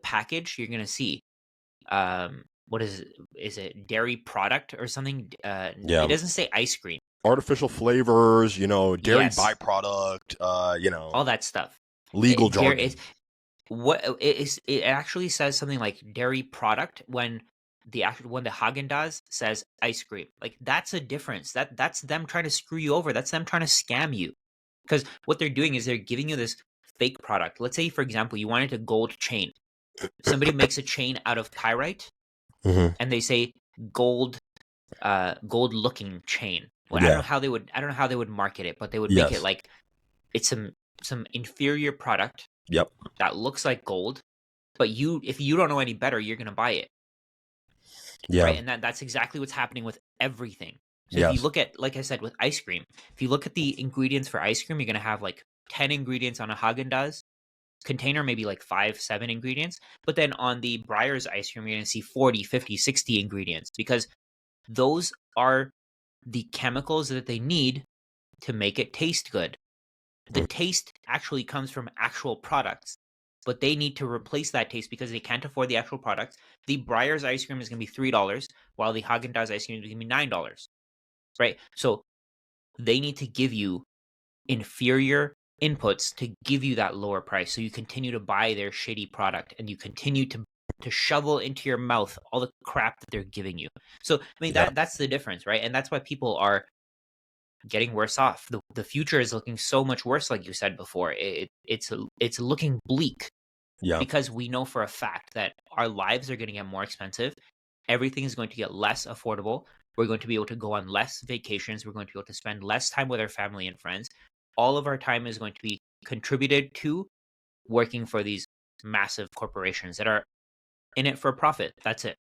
package, you're gonna see, what is it? Is it dairy product or something? It Yeah, doesn't say ice cream. artificial flavors. Dairy Yes, byproduct. all that stuff. Legal Dairy, jargon. what it is, it actually says something like dairy product when the Haagen-Dazs says ice cream. Like that's a difference. That's them trying to screw you over. That's them trying to scam you. Because what they're doing is they're giving you this fake product. Let's say, for example, you wanted a gold chain. Somebody makes a chain out of pyrite Hmm. and they say gold gold looking chain. Well, Yeah. I don't know how they would market it, but they would make it Yes. like it's some inferior product Yep. that looks like gold, but if you don't know any better, you're gonna buy it, Yeah. right? And that's exactly what's happening with everything. So if you Yes. look at, like I said, with ice cream, if you look at the ingredients for ice cream, you're gonna have like 10 ingredients on a Haagen-Dazs container, maybe like 5, 7 ingredients. But then on the Breyer's ice cream, you're gonna see 40, 50, 60 ingredients because those are the chemicals that they need to make it taste good. The Mhm. taste actually comes from actual products, but they need to replace that taste because they can't afford the actual products. The Breyer's ice cream is going to be $3, while the Haagen-Dazs ice cream is going to be $9, right? So they need to give you inferior inputs to give you that lower price, so you continue to buy their shitty product and you continue to shovel into your mouth all the crap that they're giving you. So I mean Yeah. that's the difference, right? And that's why people are getting worse off. The future is looking so much worse, like you said before. It's looking bleak Yeah. because we know for a fact that our lives are going to get more expensive. Everything is going to get less affordable. We're going to be able to go on less vacations. We're going to be able to spend less time with our family and friends. All of our time is going to be contributed to working for these massive corporations that are in it for profit. That's it.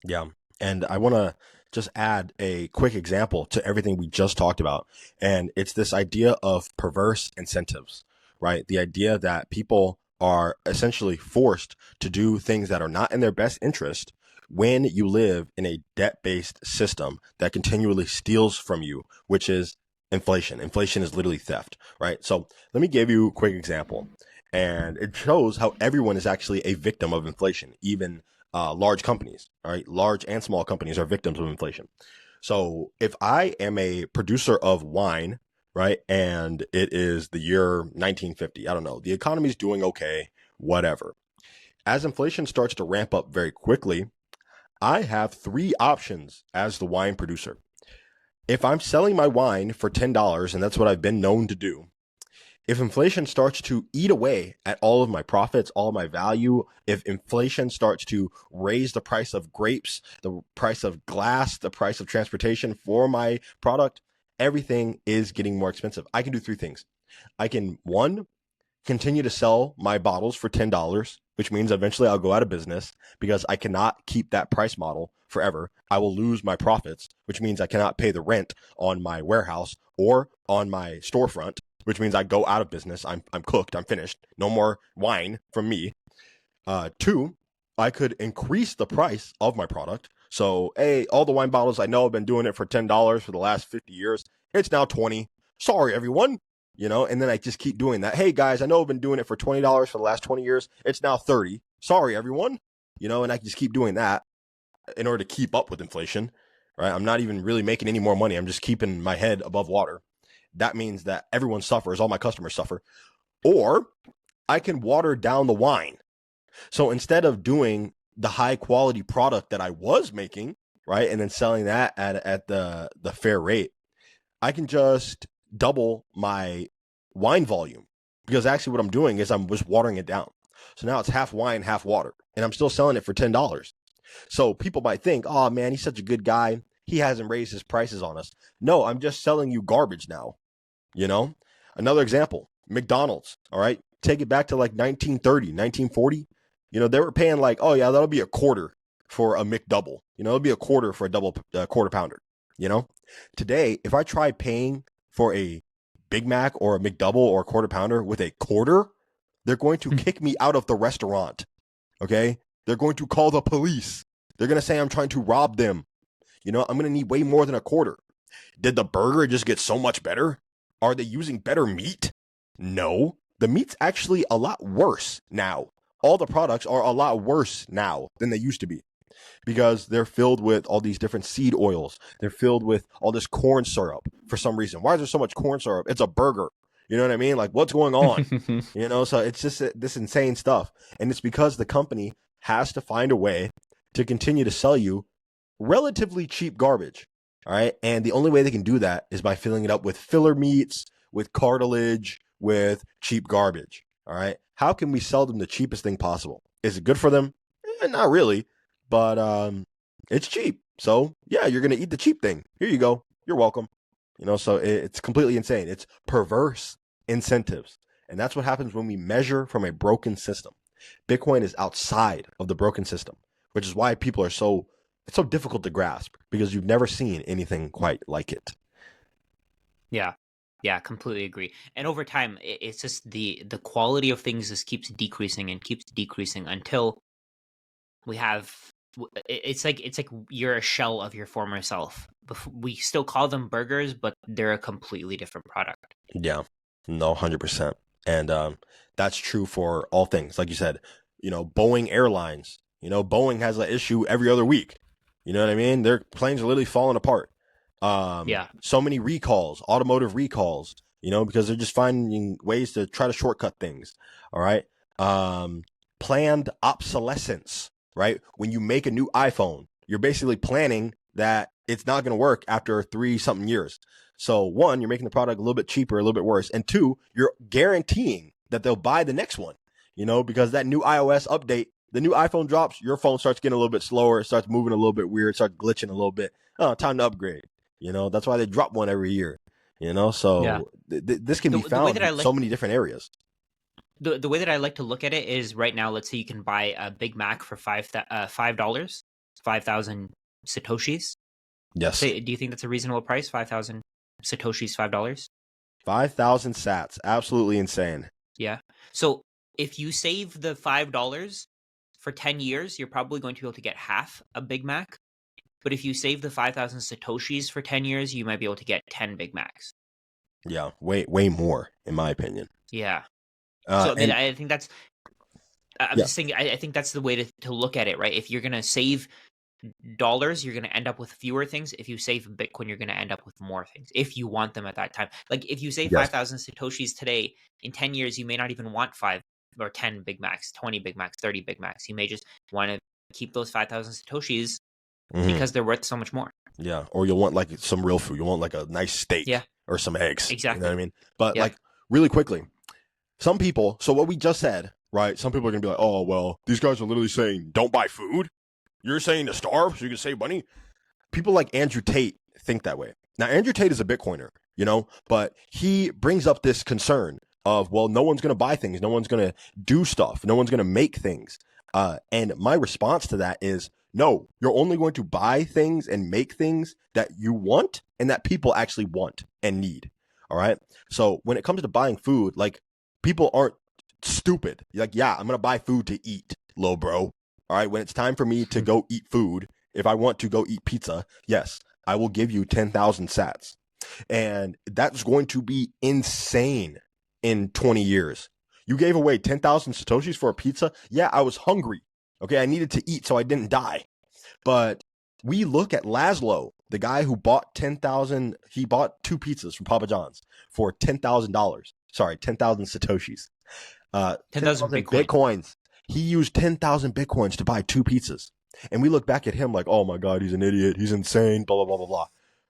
Yeah. And I want to just add a quick example to everything we just talked about. And it's this idea of perverse incentives, right? The idea that people are essentially forced to do things that are not in their best interest when you live in a debt-based system that continually steals from you, which is inflation. Inflation is literally theft, right? So let me give you a quick example. And it shows how everyone is actually a victim of inflation, even large companies, all right? Large and small companies are victims of inflation. So if I am a producer of wine, right, and it is the year 1950, I don't know, the economy's doing okay, whatever. As inflation starts to ramp up very quickly, I have three options as the wine producer. If I'm selling my wine for $10, and that's what I've been known to do, if inflation starts to eat away at all of my profits, all of my value, if inflation starts to raise the price of grapes, the price of glass, the price of transportation for my product, everything is getting more expensive. I can do three things. I can, one, continue to sell my bottles for $10, which means eventually I'll go out of business because I cannot keep that price model forever. I will lose my profits, which means I cannot pay the rent on my warehouse or on my storefront, which means I go out of business. I'm cooked. I'm finished. No more wine from me. Two, I could increase the price of my product. So, hey, all the wine bottles I know have been doing it for $10 for the last 50 years. It's now 20. Sorry, everyone. And then I just keep doing that. Hey guys, I know I've been doing it for $20 for the last 20 years. It's now 30. Sorry, everyone. And I just keep doing that in order to keep up with inflation, right? I'm not even really making any more money. I'm just keeping my head above water. That means that everyone suffers. All my customers suffer. Or I can water down the wine. So instead of doing the high quality product that I was making, right, and then selling that at the fair rate, I can just double my wine volume, because actually what I'm doing is I'm just watering it down. So now it's half wine, half water, and I'm still selling it for $10. So people might think, oh man, he's such a good guy. He hasn't raised his prices on us. No, I'm just selling you garbage now. Another example, McDonald's. All right. Take it back to like 1930, 1940. They were paying like, oh yeah, that'll be a quarter for a McDouble. It'll be a quarter for a double quarter pounder. Today, if I try paying for a Big Mac or a McDouble or a quarter pounder with a quarter, they're going to kick me out of the restaurant. Okay? They're going to call the police. They're going to say I'm trying to rob them. I'm going to need way more than a quarter. Did the burger just get so much better? Are they using better meat? No. The meat's actually a lot worse now. All the products are a lot worse now than they used to be, because they're filled with all these different seed oils. They're filled with all this corn syrup for some reason. Why is there so much corn syrup? It's a burger. You know what I mean? Like, what's going on? So it's just this insane stuff. And it's because the company has to find a way to continue to sell you relatively cheap garbage. All right. And the only way they can do that is by filling it up with filler meats, with cartilage, with cheap garbage. All right. How can we sell them the cheapest thing possible? Is it good for them? Not really. But it's cheap. So yeah, you're going to eat the cheap thing. Here you go. You're welcome. So it's completely insane. It's perverse incentives. And that's what happens when we measure from a broken system. Bitcoin is outside of the broken system, which is why people are it's so difficult to grasp, because you've never seen anything quite like it. Yeah. Yeah, completely agree. And over time, it's just the quality of things just keeps decreasing and keeps decreasing until we have, it's like you're a shell of your former self. We still call them burgers, but they're a completely different product. Yeah, no, 100%. And that's true for all things. Like you said, Boeing Airlines, Boeing has an issue every other week. You know what I mean? Their planes are literally falling apart. So many recalls, automotive recalls, because they're just finding ways to try to shortcut things. All right. Planned obsolescence, right? When you make a new iPhone, you're basically planning that it's not going to work after 3-something years. So one, you're making the product a little bit cheaper, a little bit worse. And two, you're guaranteeing that they'll buy the next one, because that new iOS update, the new iPhone drops, your phone starts getting a little bit slower. It starts moving a little bit weird, starts glitching a little bit. Oh, time to upgrade. That's why they drop one every year. So yeah. This can be found in so many different areas. The way that I like to look at it is, right now, let's say you can buy a Big Mac for $5, 5,000 Satoshis. Yes. Do you think that's a reasonable price? 5,000 Satoshis, $5? 5,000 sats. Absolutely insane. Yeah. So if you save the $5 for 10 years, you're probably going to be able to get half a Big Mac. But if you save the 5,000 Satoshis for 10 years, you might be able to get 10 Big Macs. Yeah, way more, in my opinion. Yeah. So I think that's, just thinking, I think that's the way to look at it, right? If you're going to save dollars, you're going to end up with fewer things. If you save Bitcoin, you're going to end up with more things, if you want them at that time. Like if you save 5,000 Satoshis today, in 10 years, you may not even want 5 or 10 Big Macs, 20 Big Macs, 30 Big Macs. You may just want to keep those 5,000 Satoshis because they're worth so much more. Yeah. Or you'll want like some real food. You'll want like a nice steak or some eggs. Exactly. You know what I mean? But like really quickly, some people, so what we just said, right? Some people are going to be like, oh, well, these guys are literally saying, don't buy food. You're saying to starve so you can save money. People like Andrew Tate think that way. Now, Andrew Tate is a Bitcoiner, but he brings up this concern of, well, no one's going to buy things. No one's going to do stuff. No one's going to make things. And my response to that is, no, you're only going to buy things and make things that you want and that people actually want and need. All right. So when it comes to buying food, like, people aren't stupid. You're like, yeah, I'm going to buy food to eat, low bro. All right. When it's time for me to go eat food, if I want to go eat pizza, yes, I will give you 10,000 sats. And that's going to be insane in 20 years. You gave away 10,000 Satoshis for a pizza? Yeah, I was hungry. Okay, I needed to eat so I didn't die. But we look at Laszlo, the guy who bought 10,000, he bought 2 pizzas from Papa John's for $10,000. Sorry, 10,000 Satoshis. 10,000 Bitcoins. He used 10,000 Bitcoins to buy 2 pizzas. And we look back at him like, oh my God, he's an idiot. He's insane, blah, blah, blah, blah, blah.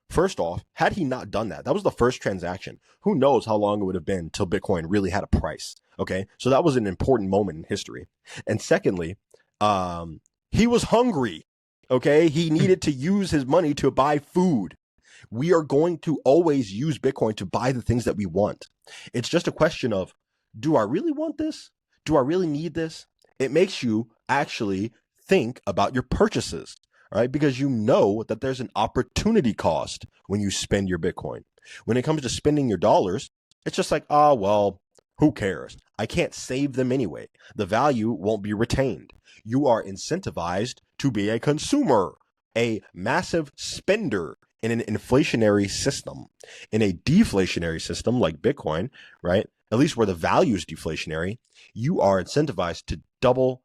First off, had he not done that, that was the first transaction. Who knows how long it would have been till Bitcoin really had a price. Okay. So that was an important moment in history. And secondly, he was hungry. Okay. He needed to use his money to buy food. We are going to always use Bitcoin to buy the things that we want. It's just a question of, do I really want this? Do I really need this? It makes you actually think about your purchases, right? Because you know that there's an opportunity cost when you spend your Bitcoin. When it comes to spending your dollars, it's just like, oh, well, who cares? I can't save them anyway. The value won't be retained. You are incentivized to be a consumer, a massive spender in an inflationary system. In a deflationary system like Bitcoin, right? At least where the value is deflationary, you are incentivized to double,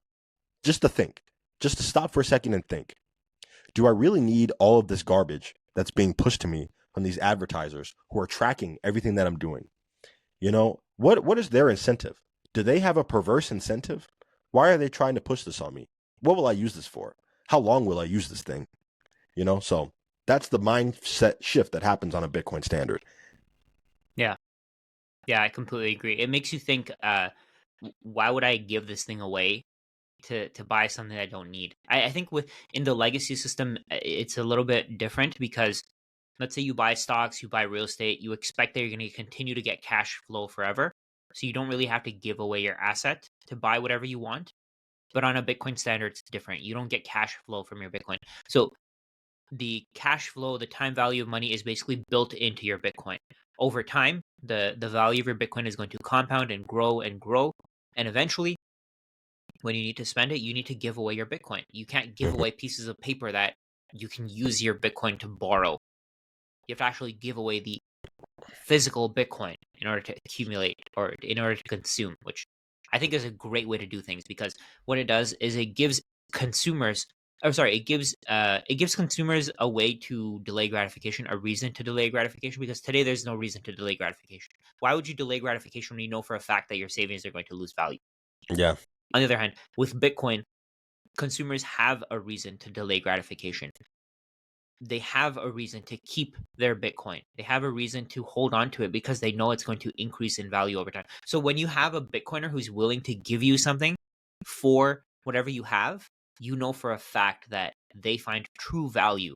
just to think, just to stop for a second and think. Do I really need all of this garbage that's being pushed to me from these advertisers who are tracking everything that I'm doing? What is their incentive? Do they have a perverse incentive? Why are they trying to push this on me? What will I use this for? How long will I use this thing? So that's the mindset shift that happens on a Bitcoin standard. Yeah. Yeah, I completely agree. It makes you think, why would I give this thing away to buy something I don't need? I think in the legacy system, it's a little bit different because let's say you buy stocks, you buy real estate, you expect that you're going to continue to get cash flow forever. So you don't really have to give away your asset to buy whatever you want. But on a Bitcoin standard, it's different. You don't get cash flow from your Bitcoin. So the cash flow, the time value of money is basically built into your Bitcoin. Over time, the value of your Bitcoin is going to compound and grow and grow. And eventually, when you need to spend it, you need to give away your Bitcoin. You can't give away pieces of paper that you can use your Bitcoin to borrow. You have to actually give away the physical Bitcoin in order to accumulate or in order to consume, which I think is a great way to do things because what it does is it gives consumers it gives consumers a way to delay gratification, a reason to delay gratification, because today there's no reason to delay gratification. Why would you delay gratification when you know for a fact that your savings are going to lose value? Yeah. On the other hand, with Bitcoin, consumers have a reason to delay gratification. They have a reason to keep their Bitcoin. They have a reason to hold on to it because they know it's going to increase in value over time. So when you have a Bitcoiner who's willing to give you something for whatever you have, you know for a fact that they find true value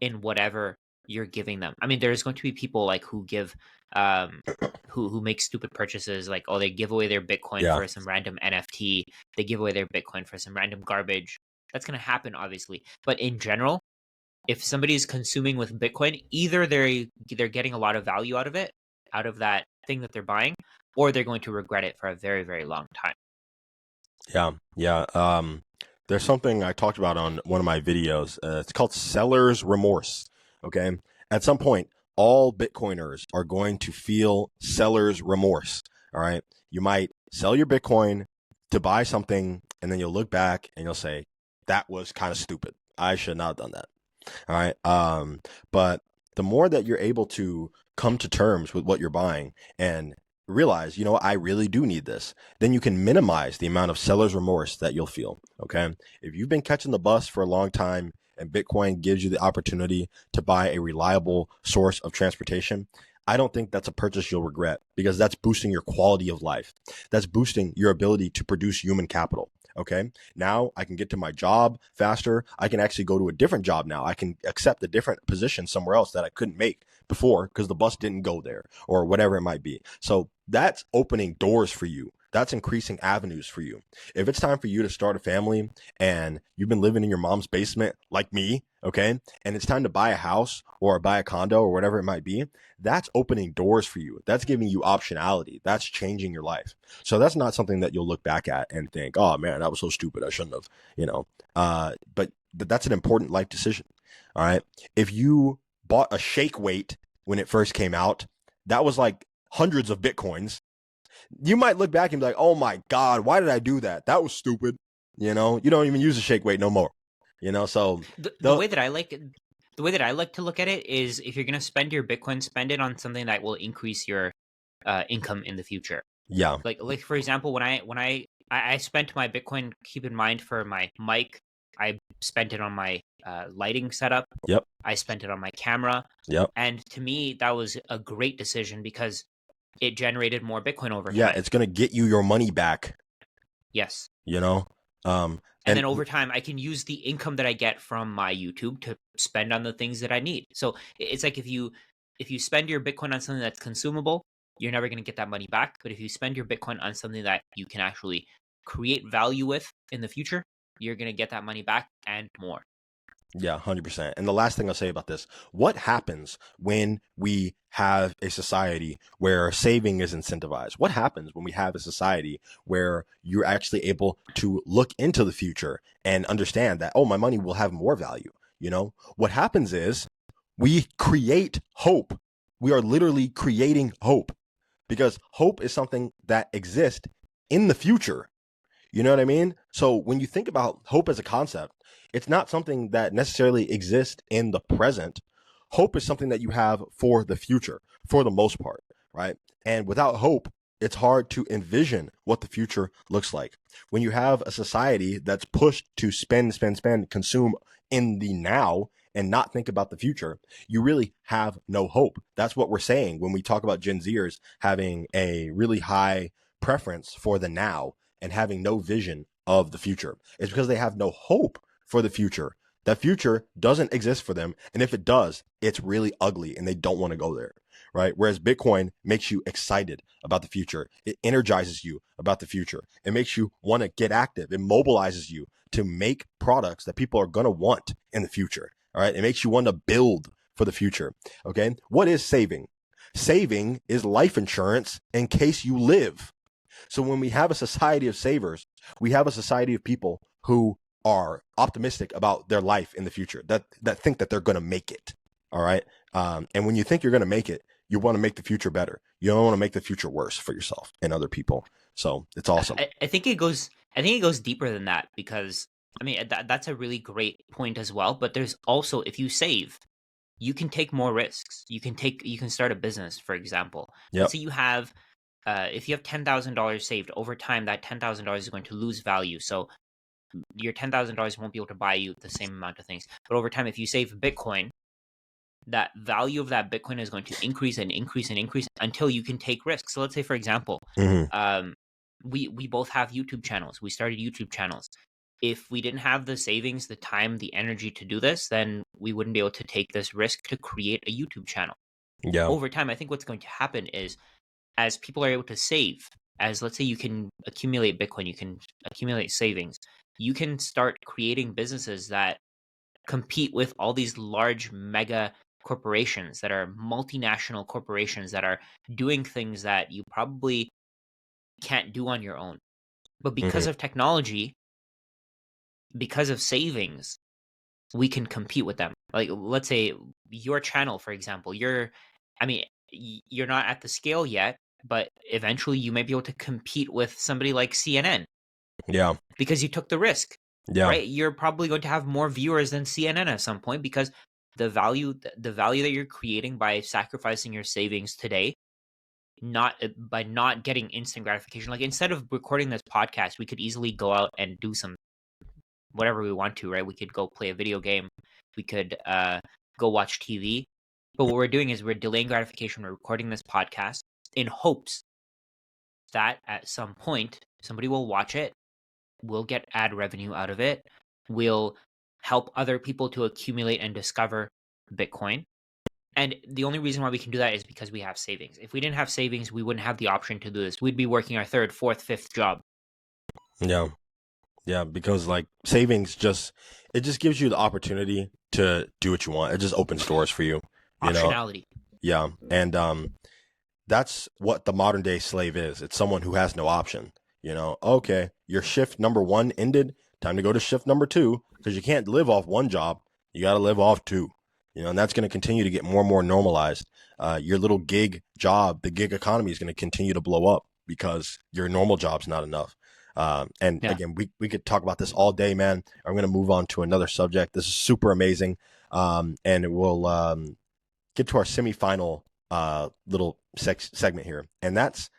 in whatever you're giving them. I mean, there's going to be people like who give who make stupid purchases, like, oh, they give away their Bitcoin for some random NFT, they give away their Bitcoin for some random garbage. That's going to happen, obviously. But in general, if somebody is consuming with Bitcoin, either they're getting a lot of value out of it, out of that thing that they're buying, or they're going to regret it for a very, very long time. Yeah. There's something I talked about on one of my videos. It's called seller's remorse. Okay. At some point, all Bitcoiners are going to feel seller's remorse. All right. You might sell your Bitcoin to buy something, and then you'll look back and you'll say, that was kind of stupid. I should not have done that. All right. But the more that you're able to come to terms with what you're buying and realize, I really do need this, then you can minimize the amount of seller's remorse that you'll feel. Okay. If you've been catching the bus for a long time and Bitcoin gives you the opportunity to buy a reliable source of transportation, I don't think that's a purchase you'll regret, because that's boosting your quality of life. That's boosting your ability to produce human capital. Okay. Now I can get to my job faster. I can actually go to a different job now. I can accept a different position somewhere else that I couldn't make before because the bus didn't go there or whatever it might be. So that's opening doors for you. That's increasing avenues for you. If it's time for you to start a family and you've been living in your mom's basement like me, okay, and it's time to buy a house or buy a condo or whatever it might be, that's opening doors for you. That's giving you optionality. That's changing your life. So that's not something that you'll look back at and think, oh man, that was so stupid. I shouldn't have, but that's an important life decision. All right. If you bought a shake weight when it first came out, that was like hundreds of Bitcoins. You might look back and be like, oh my God, why did I do that? That was stupid. You don't even use a shake weight no more. So the way that I like it, the way that I like to look at it is, if you're going to spend your Bitcoin, spend it on something that will increase your income in the future. yeah, Like for example, when I spent my Bitcoin, keep in mind, for my mic, I spent it on my lighting setup. yep, I spent it on my camera. yep. And to me, that was a great decision because it generated more Bitcoin over Yeah, time. it's going to get you your money back, Yes. and then over time, I can use the income that I get from my YouTube to spend on the things that I need. So it's like, if you spend your Bitcoin on something that's consumable, you're never going to get that money back. But if you spend your Bitcoin on something that you can actually create value with in the future, you're going to get that money back and more. Yeah, 100%. And the last thing I'll say about this, what happens when we have a society where saving is incentivized? What happens when we have a society where you're actually able to look into the future and understand that, oh, my money will have more value? What happens is we create hope. We are literally creating hope, because hope is something that exists in the future. You know what I mean? So when you think about hope as a concept, it's not something that necessarily exists in the present. Hope is something that you have for the future, for the most part, right? And without hope, it's hard to envision what the future looks like. When you have a society that's pushed to spend, spend, spend, consume in the now and not think about the future, you really have no hope. That's what we're saying when we talk about Gen Zers having a really high preference for the now and having no vision of the future. It's because they have no hope for the future. That future doesn't exist for them. And if it does, it's really ugly and they don't want to go there, right? Whereas Bitcoin makes you excited about the future. It energizes you about the future. It makes you want to get active. It mobilizes you to make products that people are going to want in the future. All right. It makes you want to build for the future. Okay. What is saving? Saving is life insurance in case you live. So when we have a society of savers, we have a society of people who are optimistic about their life in the future, that think that they're going to make it. All right. And when you think you're going to make it, you want to make the future better. You don't want to make the future worse for yourself and other people. So it's awesome. I think it goes deeper than that, because I mean, that's a really great point as well. But there's also, if you save, you can take more risks. You can start a business, for example. Yep. Let's say you have, if you have $10,000 saved, over time, that $10,000 is going to lose value. So your $10,000 won't be able to buy you the same amount of things. But over time, if you save Bitcoin, that value of that Bitcoin is going to increase and increase and increase until you can take risks. So let's say, for example, we both have YouTube channels. We started YouTube channels. If we didn't have the savings, the time, the energy to do this, then we wouldn't be able to take this risk to create a YouTube channel. Yeah. Over time, I think what's going to happen is, as people are able to save, as let's say you can accumulate Bitcoin, you can accumulate savings, you can start creating businesses that compete with all these large mega corporations that are multinational corporations that are doing things that you probably can't do on your own. But because of technology, because of savings, we can compete with them. Like, let's say your channel, for example, you're not at the scale yet, but eventually you may be able to compete with somebody like CNN. Yeah. Because you took the risk. Yeah. Right? You're probably going to have more viewers than CNN at some point, because the value that you're creating by sacrificing your savings today, by not getting instant gratification. Like, instead of recording this podcast, we could easily go out and do some whatever we want to, right? We could go play a video game. We could go watch TV. But what we're doing is we're delaying gratification. We're recording this podcast in hopes that at some point somebody will watch it, we'll get ad revenue out of it, we'll help other people to accumulate and discover Bitcoin. And the only reason why we can do that is because we have savings. If we didn't have savings, we wouldn't have the option to do this. We'd be working our third, fourth, fifth job. Yeah. Yeah, because like savings just gives you the opportunity to do what you want. It just opens doors for you, you know. Optionality. Yeah. And that's what the modern day slave is. It's someone who has no option. You know, okay, your shift number 1 ended, time to go to shift number 2, because you can't live off one job. You got to live off 2. You know, and that's going to continue to get more and more normalized. Your little gig job, the gig economy is going to continue to blow up because your normal job's not enough. And again, we could talk about this all day, man. I'm going to move on to another subject. This is super amazing. And we'll get to our semifinal little segment here. And that's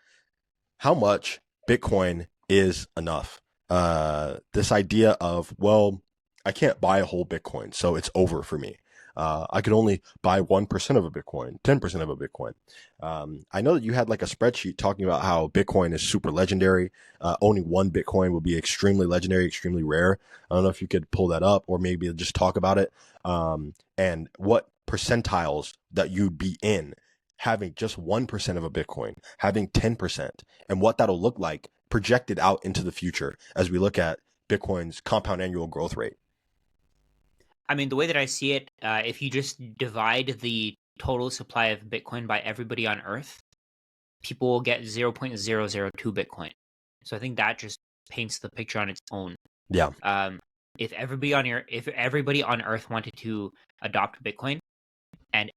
how much Bitcoin is enough. This idea of, well, I can't buy a whole Bitcoin, so it's over for me. I could only buy 1% of a Bitcoin, 10% of a Bitcoin. I know that you had like a spreadsheet talking about how Bitcoin is super legendary. Owning one Bitcoin will be extremely legendary, extremely rare. I don't know if you could pull that up or maybe just talk about it. And what percentiles that you'd be in having just 1% of a Bitcoin, having 10%, and what that'll look like projected out into the future as we look at Bitcoin's compound annual growth rate. I mean, the way that I see it, if you just divide the total supply of Bitcoin by everybody on Earth, people will get 0.002 Bitcoin. So I think that just paints the picture on its own. Yeah. If everybody on Earth wanted to adopt Bitcoin, and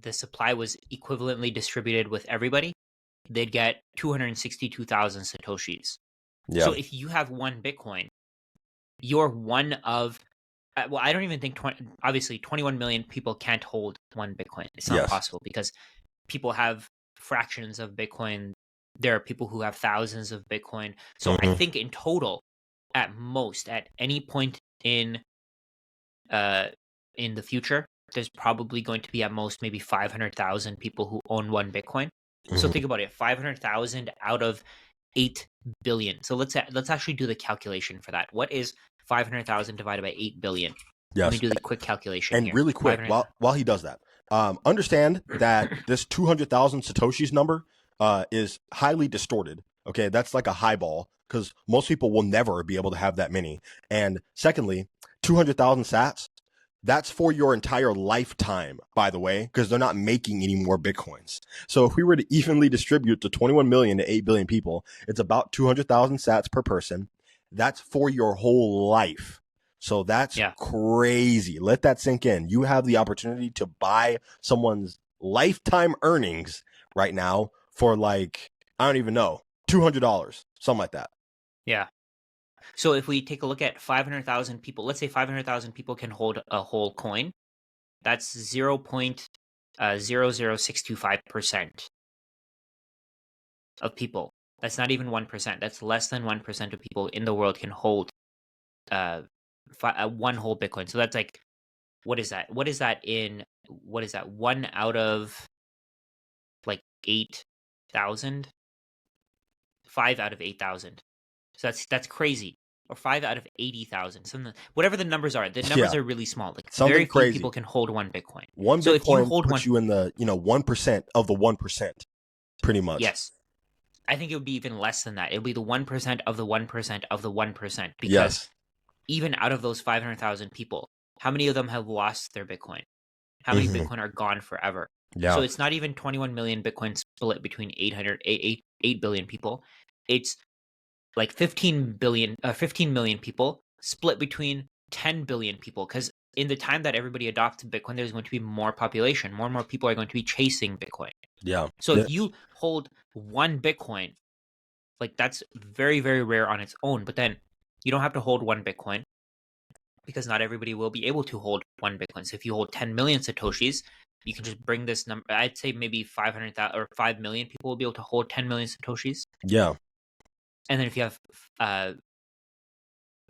the supply was equivalently distributed with everybody, they'd get 262,000 Satoshis. Yeah. So if you have one Bitcoin, you're one of well, I don't even think obviously 21 million people can't hold one Bitcoin. It's not possible because people have fractions of Bitcoin. There are people who have thousands of Bitcoin. So I think in total, at most, at any point in the future, there's probably going to be at most maybe 500,000 people who own one Bitcoin. So think about it, 500,000 out of 8 billion. So let's actually do the calculation for that. What is 500,000 divided by 8 billion? Yes. Let me do the quick calculation and here. really quick, while he does that, understand that this 200,000 Satoshis number is highly distorted. Okay, that's like a highball because most people will never be able to have that many. And secondly, 200,000 sats, that's for your entire lifetime, by the way, because they're not making any more Bitcoins. So if we were to evenly distribute to 21 million to 8 billion people, it's about 200,000 sats per person. That's for your whole life. So that's crazy. Let that sink in. You have the opportunity to buy someone's lifetime earnings right now for like, I don't even know, $200, something like that. Yeah. So if we take a look at 500,000 people, let's say 500,000 people can hold a whole coin. That's 0.00625% of people. That's not even 1%. That's less than 1% of people in the world can hold one whole Bitcoin. So that's like, what is that? What is that? 1 out of like 8,000? 5 out of 8,000. So that's crazy. Or 5 out of 80,000. Whatever the numbers are. The numbers are really small. Like something very few people can hold one Bitcoin. One Bitcoin if you hold puts you in the 1% of the 1%, pretty much. Yes. I think it would be even less than that. It would be the 1% of the 1% of the 1%. Because even out of those 500,000 people, how many of them have lost their Bitcoin? How many Bitcoin are gone forever? Yeah. So it's not even 21 million Bitcoin split between 8 billion people. It's like 15 million people split between 10 billion people. Because in the time that everybody adopts Bitcoin, there's going to be more population. More and more people are going to be chasing Bitcoin. Yeah. So if you hold one Bitcoin, like that's very, very rare on its own. But then you don't have to hold one Bitcoin because not everybody will be able to hold one Bitcoin. So if you hold 10 million Satoshis, you can just bring this number. I'd say maybe 500,000 or 5 million people will be able to hold 10 million Satoshis. Yeah. And then if you have,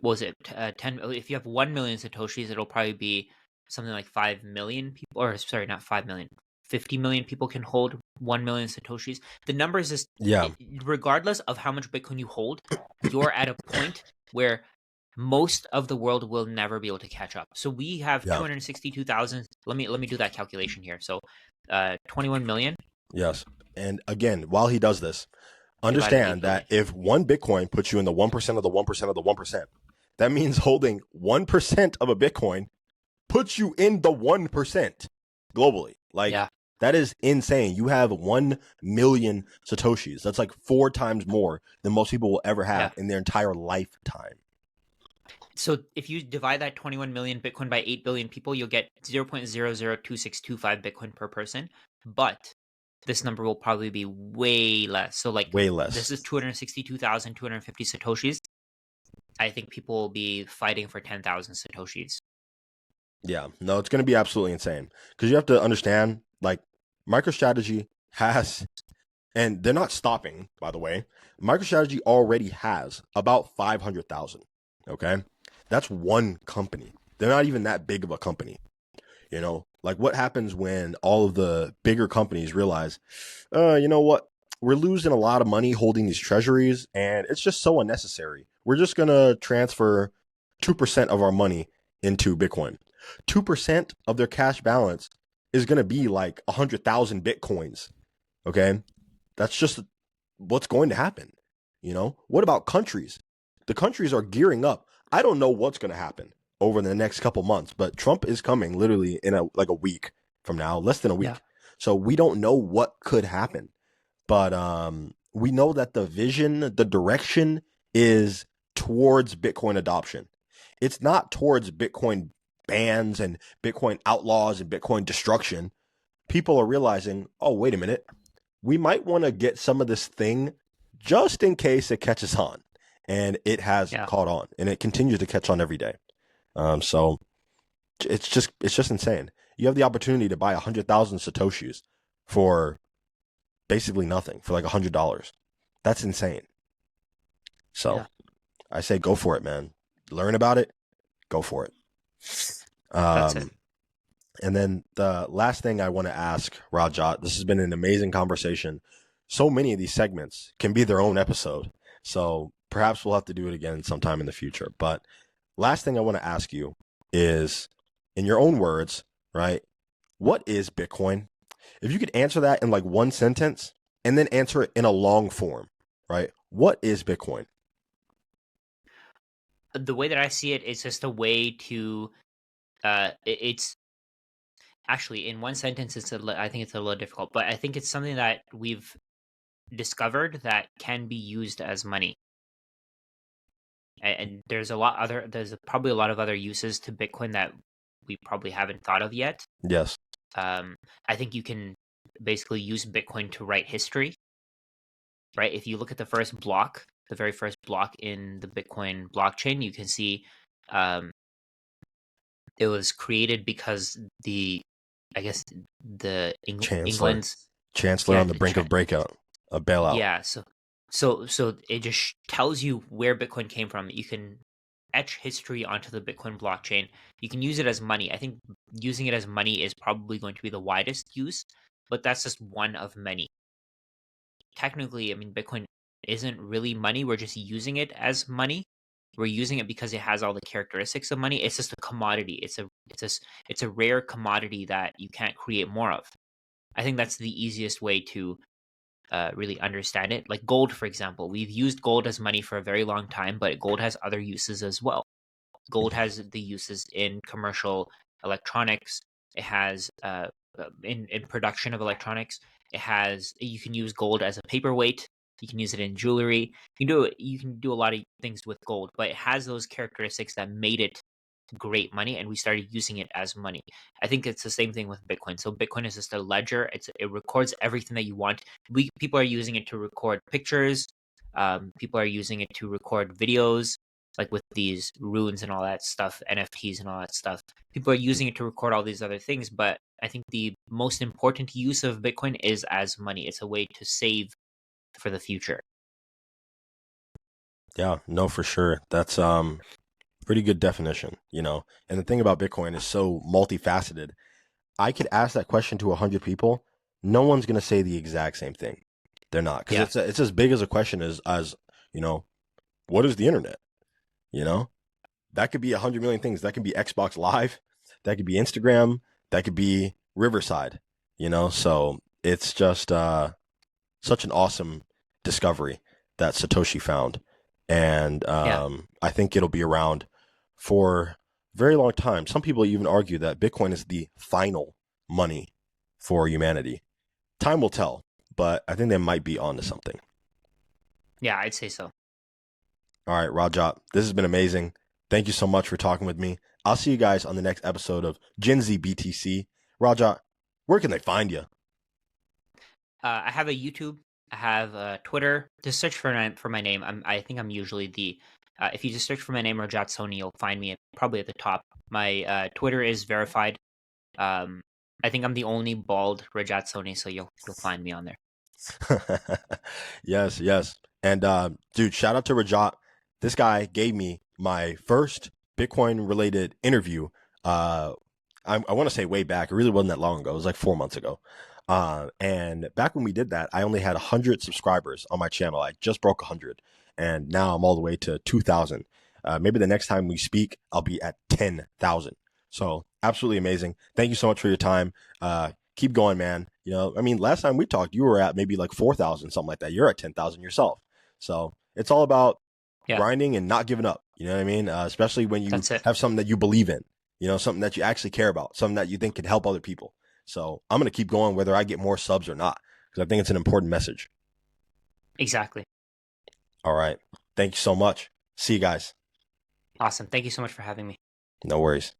what was it? 10. If you have 1 million Satoshis, it'll probably be something like 5 million people. Or sorry, not 5 million. 50 million people can hold 1 million Satoshis. The numbers is, Yeah. regardless of how much Bitcoin you hold, you're at a point where most of the world will never be able to catch up. So we have Yeah. 262,000. Let me do that calculation here. So 21 million Yes. And again, while he does this, divided by 8 understand billion. that if one Bitcoin puts you in the 1% of the 1% of the 1%, that means holding 1% of a Bitcoin puts you in the 1% globally. Like, Yeah. that is insane. You have 1 million Satoshis. That's like 4 times more than most people will ever have Yeah. in their entire lifetime. So if you divide that 21 million Bitcoin by 8 billion people, you'll get 0.002625 Bitcoin per person. But this number will probably be way less. So like Way this less. is 262,250 Satoshis. I think people will be fighting for 10,000 Satoshis. Yeah. No, it's going to be absolutely insane. Because you have to understand, like, MicroStrategy has, and they're not stopping, by the way. MicroStrategy already has about 500,000. Okay. That's one company. They're not even that big of a company. You know, like what happens when all of the bigger companies realize, you know what? We're losing a lot of money holding these treasuries and it's just so unnecessary. We're just going to transfer 2% of our money into Bitcoin. 2% of their cash balance is going to be like 100,000 Bitcoins. Okay. That's just what's going to happen. You know, what about countries? The countries are gearing up. I don't know what's going to happen over the next couple months, but Trump is coming literally in a week from now, less than a Yeah. week. So we don't know what could happen, but we know that the vision, the direction is towards Bitcoin adoption. It's not towards Bitcoin bans and Bitcoin outlaws and Bitcoin destruction. People are realizing, oh, wait a minute, we might want to get some of this thing just in case it catches on. And it has Yeah. caught on and it continues to catch on every day. So it's just insane. You have the opportunity to buy 100,000 Satoshis for basically nothing, for like $100. That's insane. So Yeah. I say go for it, man. Learn about it, go for it. That's it. And then the last thing I want to ask Rajat, this has been an amazing conversation. So many of these segments can be their own episode. So perhaps we'll have to do it again sometime in the future. But last thing I want to ask you is, in your own words, right? What is Bitcoin? If you could answer that in like one sentence and then answer it in a long form, right? What is Bitcoin? The way that I see it, it's just a way to it's actually in one sentence I think it's a little difficult, but I think it's something that we've discovered that can be used as money. And there's probably a lot of other uses to Bitcoin that we probably haven't thought of yet. Yes. I think you can basically use Bitcoin to write history, right? If you look at the very first block in the Bitcoin blockchain, you can see um, it was created because I guess Chancellor. England's Chancellor yeah on the brink of breakout, a bailout. yeah so it just tells you where Bitcoin came from. You can etch history onto the Bitcoin blockchain. You can use it as money. I think using it as money is probably going to be the widest use, but that's just one of many. Technically, I mean, Bitcoin isn't really money. We're just using it as money. We're using it because it has all the characteristics of money. It's just a commodity. It's a rare commodity that you can't create more of. I think that's the easiest way to really understand it. Like gold, for example, we've used gold as money for a very long time, but gold has other uses as well. Gold has the uses in commercial electronics. It has in production of electronics. You can use gold as a paperweight. You can use it in jewelry. You can do a lot of things with gold, but it has those characteristics that made it great money, and we started using it as money. I think it's the same thing with Bitcoin. So Bitcoin is just a ledger. It records everything that you want. People are using it to record pictures. People are using it to record videos, like with these runes and all that stuff, NFTs and all that stuff. People are using it to record all these other things, but I think the most important use of Bitcoin is as money. It's a way to save for the future. Yeah, no, for sure. That's pretty good definition, you know. And the thing about Bitcoin is so multifaceted. I could ask that question to 100 people. No one's going to say the exact same thing. They're not, because Yeah. it's as big as a question as you know, what is the internet? You know, that could be 100 million things. That can be Xbox Live, that could be Instagram, that could be Riverside. So it's just such an awesome discovery that Satoshi found, and Yeah. I think it'll be around for a very long time. Some people even argue that Bitcoin is the final money for humanity. Time will tell, but I think they might be onto something. Yeah, I'd say so. All right, Rajat, this has been amazing. Thank you so much for talking with me. I'll see you guys on the next episode of Gen Z BTC. Rajat, where can they find you? I have a YouTube. I have Twitter. Just search for my name. I think I'm usually the. If you just search for my name or Sony, you'll find me probably at the top. My Twitter is verified. Um, I think I'm the only bald Rajat Sony, so you'll find me on there. Yes, yes. And dude, shout out to Rajat. This guy gave me my first Bitcoin related interview. Uh, I want to say way back. It really wasn't that long ago. It was like 4 months ago. And back when we did that, I only had 100 subscribers on my channel. I just broke 100, and now I'm all the way to 2,000. Maybe the next time we speak, I'll be at 10,000. So absolutely amazing. Thank you so much for your time. Keep going, man. I mean, last time we talked, you were at maybe like 4,000, something like that. You're at 10,000 yourself. So it's all about Yeah, grinding and not giving up. You know what I mean? Especially when you that's it. have something that you believe in, something that you actually care about, something that you think can help other people. So I'm going to keep going whether I get more subs or not, because I think it's an important message. Exactly. All right. Thank you so much. See you guys. Awesome. Thank you so much for having me. No worries.